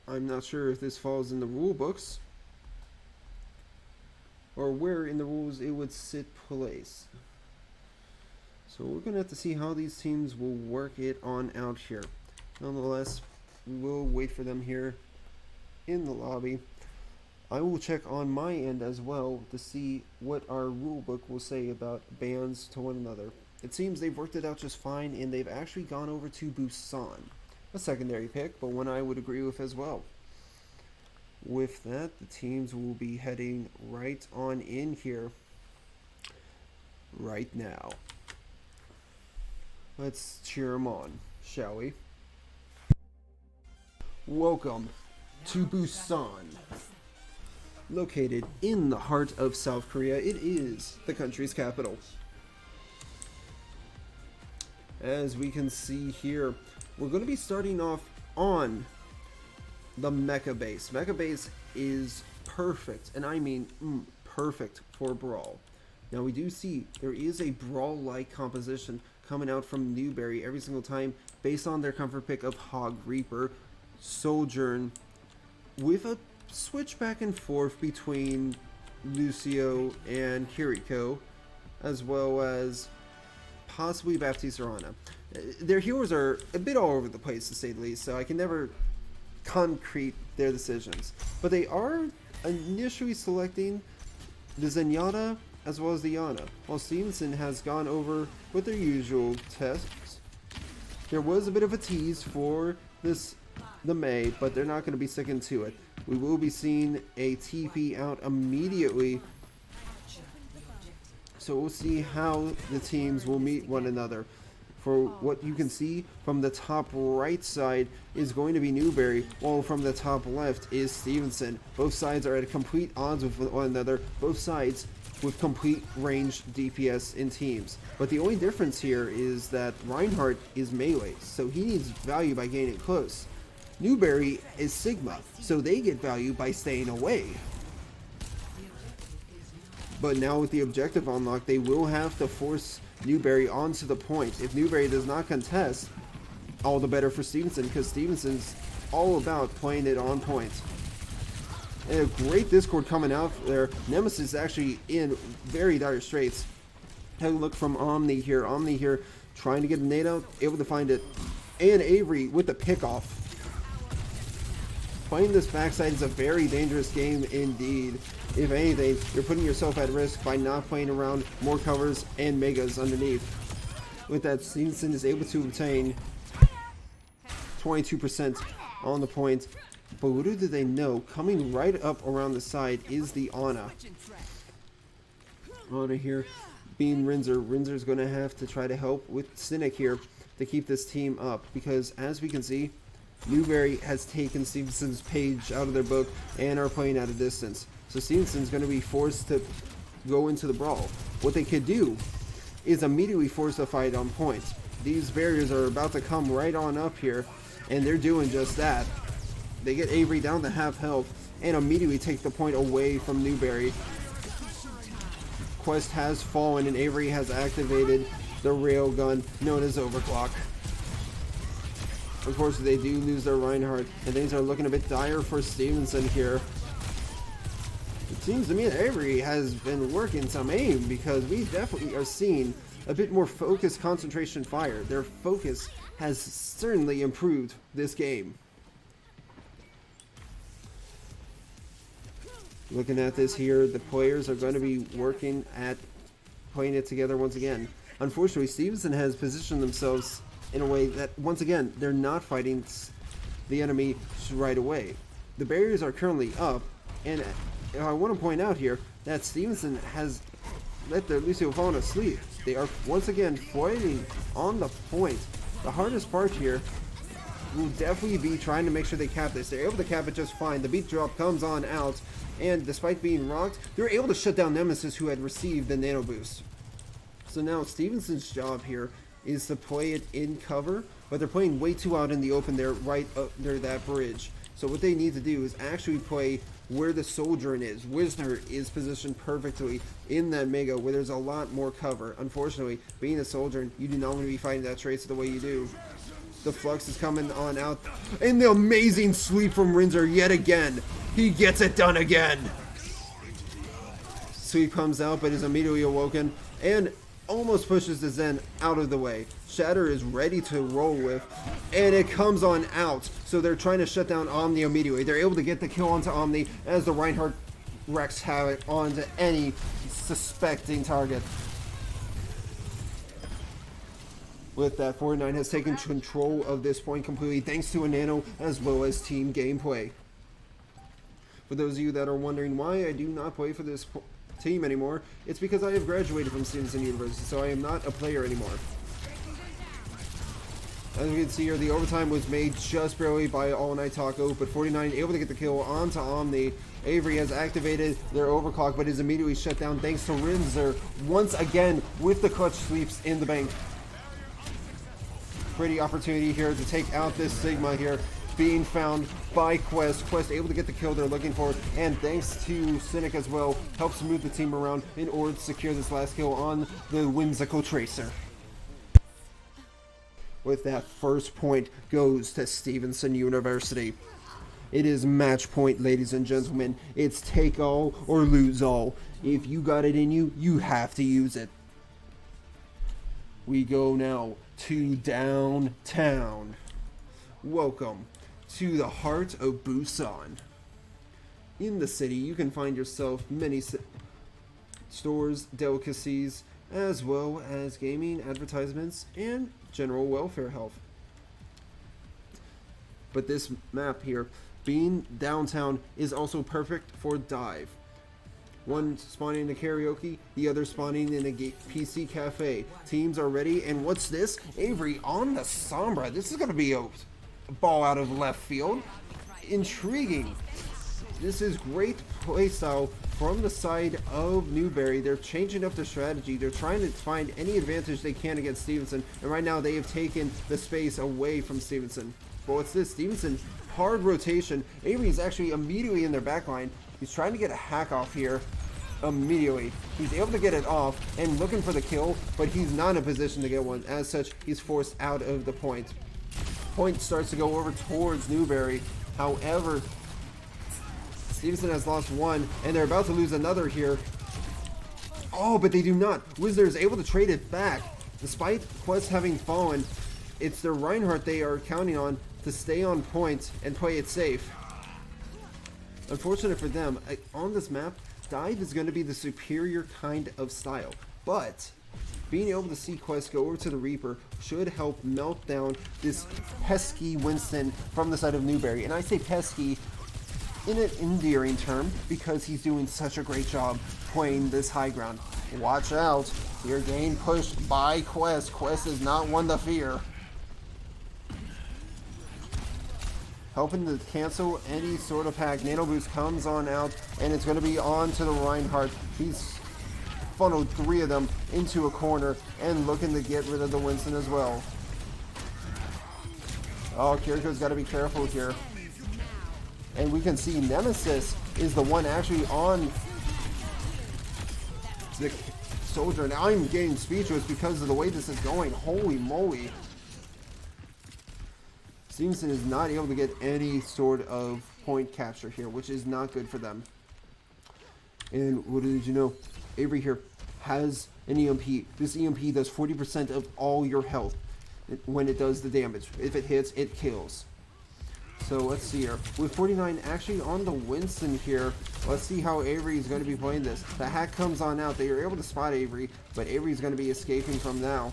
I'm not sure if this falls in the rule books or where in the rules it would sit place. So we're going to have to see how these teams will work it on out here. Nonetheless, we will wait for them here in the lobby. I will check on my end as well to see what our rule book will say about bans to one another. It seems they've worked it out just fine, and they've actually gone over to Busan. A secondary pick, but one I would agree with as well. With that, the teams will be heading right on in here right now. Let's cheer them on, shall we? Welcome to Busan. Located in the heart of South Korea, it is the country's capital. As we can see here, we're going to be starting off on the Mecha Base. Mecha Base is perfect, and I mean perfect for Brawl. Now we do see there is a Brawl-like composition coming out from Newberry every single time based on their comfort pick of Hog Reaper, Sojourn, with a switch back and forth between Lucio and Kiriko, as well as possibly Baptiste or Ana. Their healers are a bit all over the place, to say the least, so I can never concrete their decisions. But they are initially selecting the Zenyatta as well as the Ana, while Stevenson has gone over with their usual tests. There was a bit of a tease for the Mei, but they're not going to be sticking to it. We will be seeing a TP out immediately, so we'll see how the teams will meet one another. For what you can see from the top right side is going to be Newberry, while from the top left is Stevenson. Both sides are at complete odds with one another, both sides with complete range DPS in teams. But the only difference here is that Reinhardt is melee, so he needs value by gaining close. Newberry is Sigma, so they get value by staying away. But now with the objective unlocked, they will have to force Newberry onto the point. If Newberry does not contest, all the better for Stevenson, because Stevenson's all about playing it on point. And a great Discord coming out there. Nemesis is actually in very dire straits. Have a look from Omni here. Omni here trying to get a nade out, able to find it. And Avery with the pickoff. Playing this backside is a very dangerous game indeed. If anything, you're putting yourself at risk by not playing around more covers and megas underneath. With that, Stevenson is able to obtain 22% on the point. But little do they know, coming right up around the side is the Ana. Ana here being Rinzer. Rinzer's going to have to try to help with Cynic here to keep this team up. Because as we can see, Newberry has taken Stevenson's page out of their book and are playing at a distance. So Stevenson's going to be forced to go into the brawl. What they could do is immediately force a fight on point. These barriers are about to come right on up here, and they're doing just that. They get Avery down to half health and immediately take the point away from Newberry. Quest has fallen and Avery has activated the railgun known as Overclock. Unfortunately, they do lose their Reinhardt, and things are looking a bit dire for Stevenson here. It seems to me that Avery has been working some aim, because we definitely are seeing a bit more focused concentration fire. Their focus has certainly improved this game. Looking at this here, the players are going to be working at playing it together once again. Unfortunately, Stevenson has positioned themselves in a way that, once again, they're not fighting the enemy right away. The barriers are currently up, and I want to point out here that Stevenson has let their Lucio fall asleep. They are once again fighting on the point. The hardest part here will definitely be trying to make sure they cap this. They're able to cap it just fine. The beat drop comes on out, and despite being rocked, they're able to shut down Nemesis, who had received the nano boost. So now Stevenson's job here is to play it in cover, but they're playing way too out in the open there, right up near that bridge. So what they need to do is actually play where the Soldierin is. Wisner is positioned perfectly in that Mega where there's a lot more cover. Unfortunately, being a Soldierin, you do not want to be fighting that tracer the way you do. The Flux is coming on out, and the amazing sweep from Rinzer yet again. He gets it done again. Sweep comes out, but is immediately awoken, and almost pushes the Zen out of the way. Shatter is ready to roll with, and it comes on out. So they're trying to shut down Omni immediately. They're able to get the kill onto Omni as the Reinhardt wreaks havoc onto any suspecting target. With that, 49 has taken control of this point completely thanks to a nano as well as team gameplay. For those of you that are wondering why I do not play for this team anymore, it's because I have graduated from Stevenson University, so I am not a player anymore. As you can see here, the overtime was made just barely by All Night Taco, but 49 able to get the kill onto Omni. Avery has activated their overclock, but is immediately shut down thanks to Rinzer once again with the clutch sweeps in the bank. Pretty opportunity here to take out this Sigma here, being found by Quest. Quest able to get the kill they're looking for, and thanks to Cynic as well, helps move the team around in order to secure this last kill on the whimsical Tracer. With that, first point goes to Stevenson University. It is match point, ladies and gentlemen. It's take all or lose all. If you got it in you, you have to use it. We go now to downtown. Welcome to the heart of Busan. In the city, you can find yourself many stores, delicacies, as well as gaming, advertisements, and general welfare health. But this map here, being downtown, is also perfect for dive. One spawning in a karaoke, the other spawning in a PC cafe. Teams are ready, and what's this? Avery on the Sombra. This is going to be a ball out of left field. Intriguing. This is great playstyle from the side of Newberry. They're changing up their strategy. They're trying to find any advantage they can against Stevenson, and right now they have taken the space away from Stevenson. But what's this? Stevenson, hard rotation. Avery is actually immediately in their backline. He's trying to get a hack off here immediately. He's able to get it off and looking for the kill, but he's not in a position to get one. As such, he's forced out of the point. Point starts to go over towards Newberry. However, Stevenson has lost one, and they're about to lose another here. Oh, but they do not. Wizard is able to trade it back. Despite Quest having fallen, it's their Reinhardt they are counting on to stay on point and play it safe. Unfortunate for them, on this map, dive is going to be the superior kind of style. But being able to see Quest go over to the Reaper should help melt down this pesky Winston from the side of Newberry. And I say pesky in an endearing term because he's doing such a great job playing this high ground. Watch out. You're getting pushed by Quest. Quest is not one to fear. Helping to cancel any sort of hack. Nano Boost comes on out, and it's going to be on to the Reinhardt. He's funneled three of them into a corner and looking to get rid of the Winston as well. Oh, Kiriko's got to be careful here. And we can see Nemesis is the one actually on the soldier. Now I'm getting speechless because of the way this is going. Holy moly. Stevenson is not able to get any sort of point capture here, which is not good for them. And what did you know? Avery here has an EMP. This EMP does 40% of all your health when it does the damage. If it hits, it kills. So let's see here. With 49 actually on the Winston here, let's see how Avery is going to be playing this. The hack comes on out. They are able to spot Avery, but Avery is going to be escaping from now.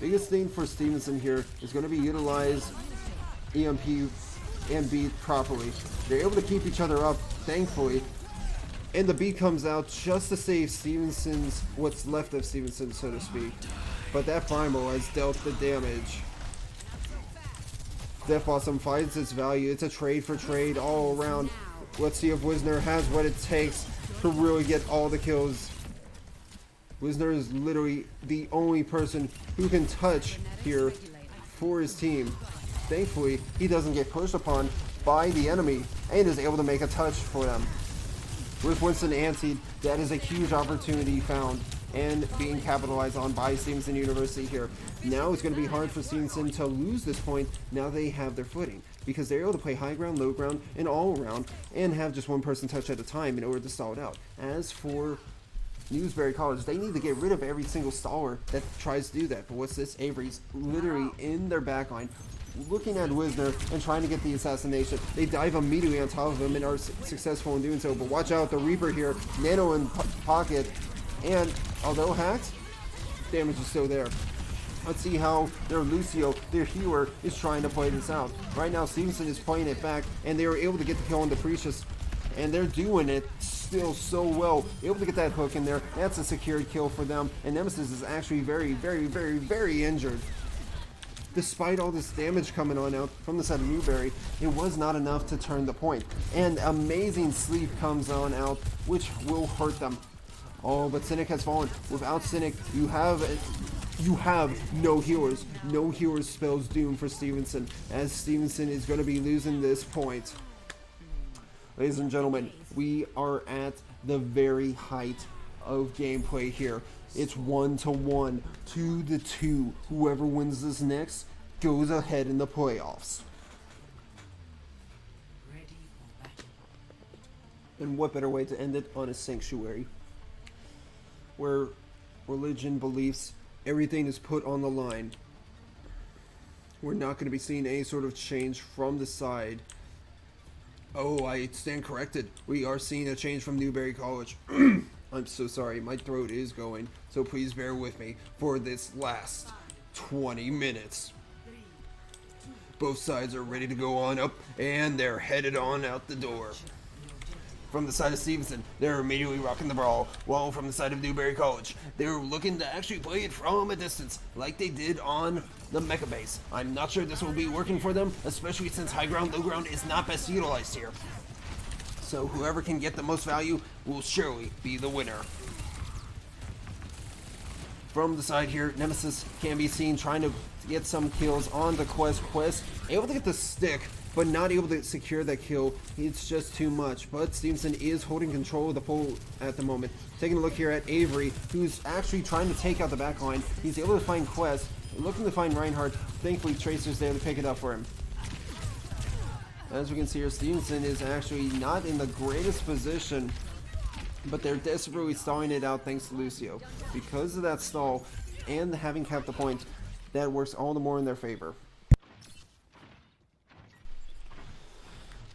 Biggest thing for Stevenson here is going to be utilize EMP and beat properly. They're able to keep each other up, thankfully. And the beat comes out just to save Stevenson's, what's left of Stevenson, so to speak. But that primal has dealt the damage. Death Blossom finds its value. It's a trade for trade all around. Let's see if Wisner has what it takes to really get all the kills. Wisner is literally the only person who can touch here for his team. Thankfully, he doesn't get pushed upon by the enemy and is able to make a touch for them. With Winston antied, that is a huge opportunity found and being capitalized on by Stevenson University here. Now it's going to be hard for Stevenson to lose this point. Now they have their footing because they're able to play high ground, low ground, and all around and have just one person touch at a time in order to stall it out. As for Newberry College, they need to get rid of every single staller that tries to do that. But what's this? Avery's literally in their backline looking at Wisner and trying to get the assassination. They dive immediately on top of him and are successful in doing so. But watch out, the Reaper here, Nano in pocket, and although hacked, damage is still there. Let's see how their Lucio, their healer, is trying to play this out. Right now, Stevenson is playing it back, and they were able to get the kill on the Precious, and they're doing it still so well. Able to get that hook in there. That's a secured kill for them, and Nemesis is actually very, very, very, very injured. Despite all this damage coming on out from the side of Newberry, it was not enough to turn the point. And amazing sleep comes on out, which will hurt them. Oh, but Cynic has fallen. Without Cynic, you have no healers. No healers spells doom for Stevenson, as Stevenson is going to be losing this point. Ladies and gentlemen, we are at the very height of gameplay here. It's 1-1, 2-2. Whoever wins this next goes ahead in the playoffs. Ready for battle. And what better way to end it on a sanctuary, where religion, beliefs, everything is put on the line. We're not going to be seeing any sort of change from the side. Oh, I stand corrected. We are seeing a change from Newberry College. I'm so sorry, my throat is going, so please bear with me for this last 20 minutes. Both sides are ready to go on up, and they're headed on out the door. From the side of Stevenson, they're immediately rocking the brawl, while from the side of Newberry College, they're looking to actually play it from a distance, like they did on the Mecha base. I'm not sure this will be working for them, especially since high ground, low ground is not best utilized here. So whoever can get the most value will surely be the winner. From the side here, Nemesis can be seen trying to get some kills on the Quest. Quest able to get the stick, but not able to secure that kill. It's just too much. But Stevenson is holding control of the pole at the moment. Taking a look here at Avery, who's actually trying to take out the back line. He's able to find Quest, looking to find Reinhardt. Thankfully, Tracer's there to pick it up for him. As we can see here, Stevenson is actually not in the greatest position, but they're desperately stalling it out thanks to Lucio. Because of that stall and having capped the point, that works all the more in their favor.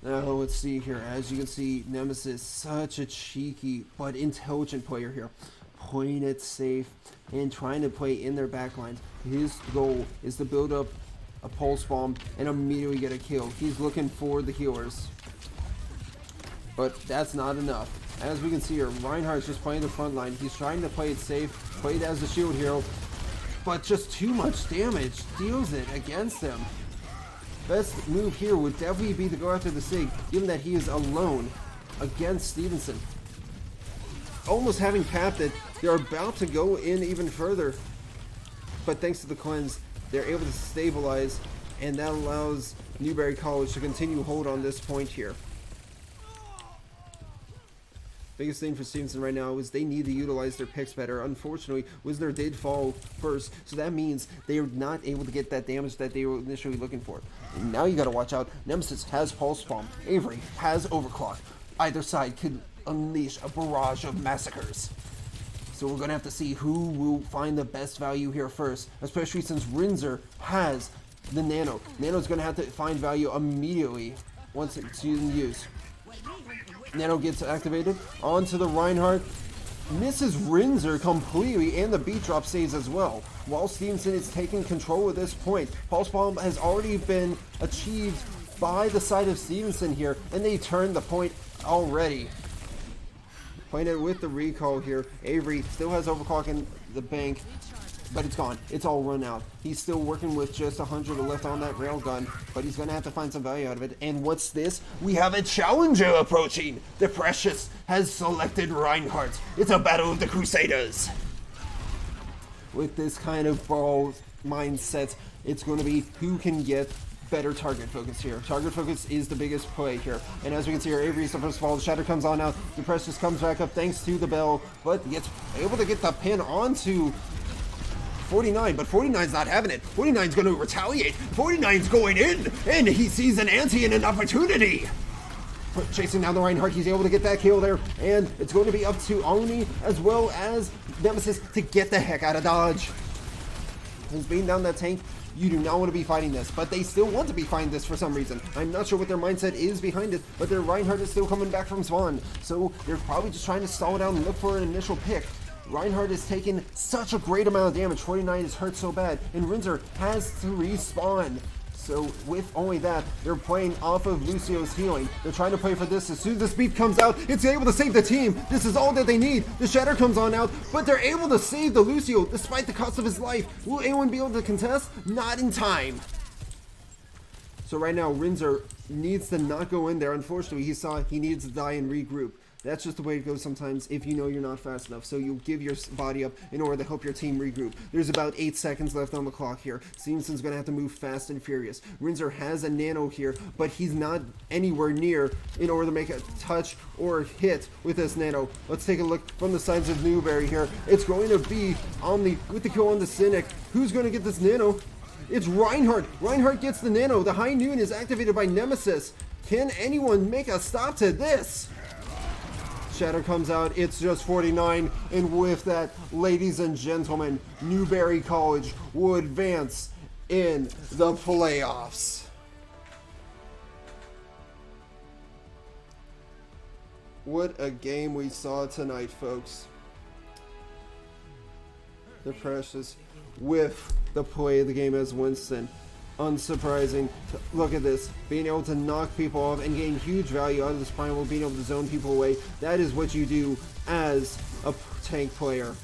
Now let's see here. As you can see, Nemesis, such a cheeky but intelligent player here, playing it safe and trying to play in their backline. His goal is to build up a pulse bomb and immediately get a kill. He's looking for the healers, but that's not enough. As we can see here, Reinhardt's just playing the front line. He's trying to play it safe, play it as a shield hero, but just too much damage deals it against him. Best move here would definitely be to go after the Sig, given that he is alone against Stevenson. Almost having capped it, they're about to go in even further, but thanks to the cleanse, they're able to stabilize, and that allows Newberry College to continue hold on this point here. Biggest thing for Stevenson right now is they need to utilize their picks better. Unfortunately, Wisner did fall first, so that means they are not able to get that damage that they were initially looking for. And now you got to watch out. Nemesis has Pulse Bomb. Avery has Overclock. Either side could unleash a barrage of massacres. So we're going to have to see who will find the best value here first, especially since Rinzer has the Nano. Nano's going to have to find value immediately once it's in use. Nano gets activated onto the Reinhardt, misses Rinzer completely, and the beat drop saves as well. While Stevenson is taking control at this point, Pulse Bomb has already been achieved by the side of Stevenson here, and they turned the point already. Playing it with the recall here, Avery still has Overclock in the bank, but it's gone. It's all run out. He's still working with just 100 left on that railgun, but he's going to have to find some value out of it. And what's this? We have a challenger approaching. The Precious has selected Reinhardt. It's a battle of the Crusaders. With this kind of ball mindset, it's going to be who can get better target focus here. Target focus is the biggest play here. And as we can see here, Avery's the first of all. The Shatter comes on now. The Precious comes back up thanks to the bell, but gets able to get the pin onto 49, but 49's not having it. 49's going to retaliate. 49's going in, and he sees an ante and an opportunity. Chasing down the Reinhardt, he's able to get that kill there, and it's going to be up to Oni as well as Nemesis to get the heck out of Dodge. He's beating down that tank. You do not want to be fighting this, but they still want to be fighting this for some reason. I'm not sure what their mindset is behind it, but their Reinhardt is still coming back from spawn, so they're probably just trying to stall it out and look for an initial pick. Reinhardt is taking such a great amount of damage. 49 is hurt so bad, and Rinzer has to respawn. So with only that, they're playing off of Lucio's healing. They're trying to play for this. As soon as this beat comes out, it's able to save the team. This is all that they need. The Shatter comes on out, but they're able to save the Lucio despite the cost of his life. Will anyone be able to contest? Not in time. So right now, Rinzer needs to not go in there. Unfortunately, he saw he needs to die and regroup. That's just the way it goes sometimes if you know you're not fast enough. So you'll give your body up in order to help your team regroup. There's about 8 seconds left on the clock here. Stevenson's going to have to move fast and furious. Rinzer has a Nano here, but he's not anywhere near in order to make a touch or hit with this Nano. Let's take a look from the sides of Newberry here. It's going to be Omni with the kill on the Cynic. Who's going to get this Nano? It's Reinhardt. Reinhardt gets the Nano. The High Noon is activated by Nemesis. Can anyone make a stop to this? Shatter comes out, it's just 49, and with that, ladies and gentlemen, Newberry College will advance in the playoffs. What a game we saw tonight, folks. The Precious with the play of the game as Winston. Unsurprising. Look at this. Being able to knock people off and gain huge value out of this primal, being able to zone people away. That is what you do as a tank player.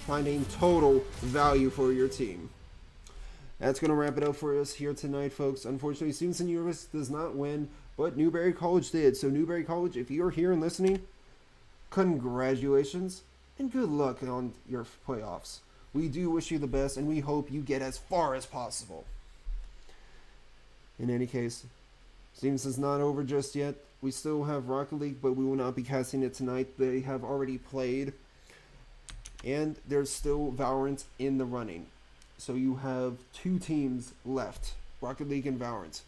Finding total value for your team. That's going to wrap it up for us here tonight, folks. Unfortunately, Stevenson University does not win, but Newberry College did. So Newberry College, if you're here and listening, congratulations and good luck on your playoffs. We do wish you the best, and we hope you get as far as possible. In any case, Stevenson's not over just yet. We still have Rocket League, but we will not be casting it tonight. They have already played. And there's still Valorant in the running. So you have 2 teams left, Rocket League and Valorant.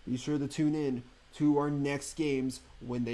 Be sure to tune in to our next games when they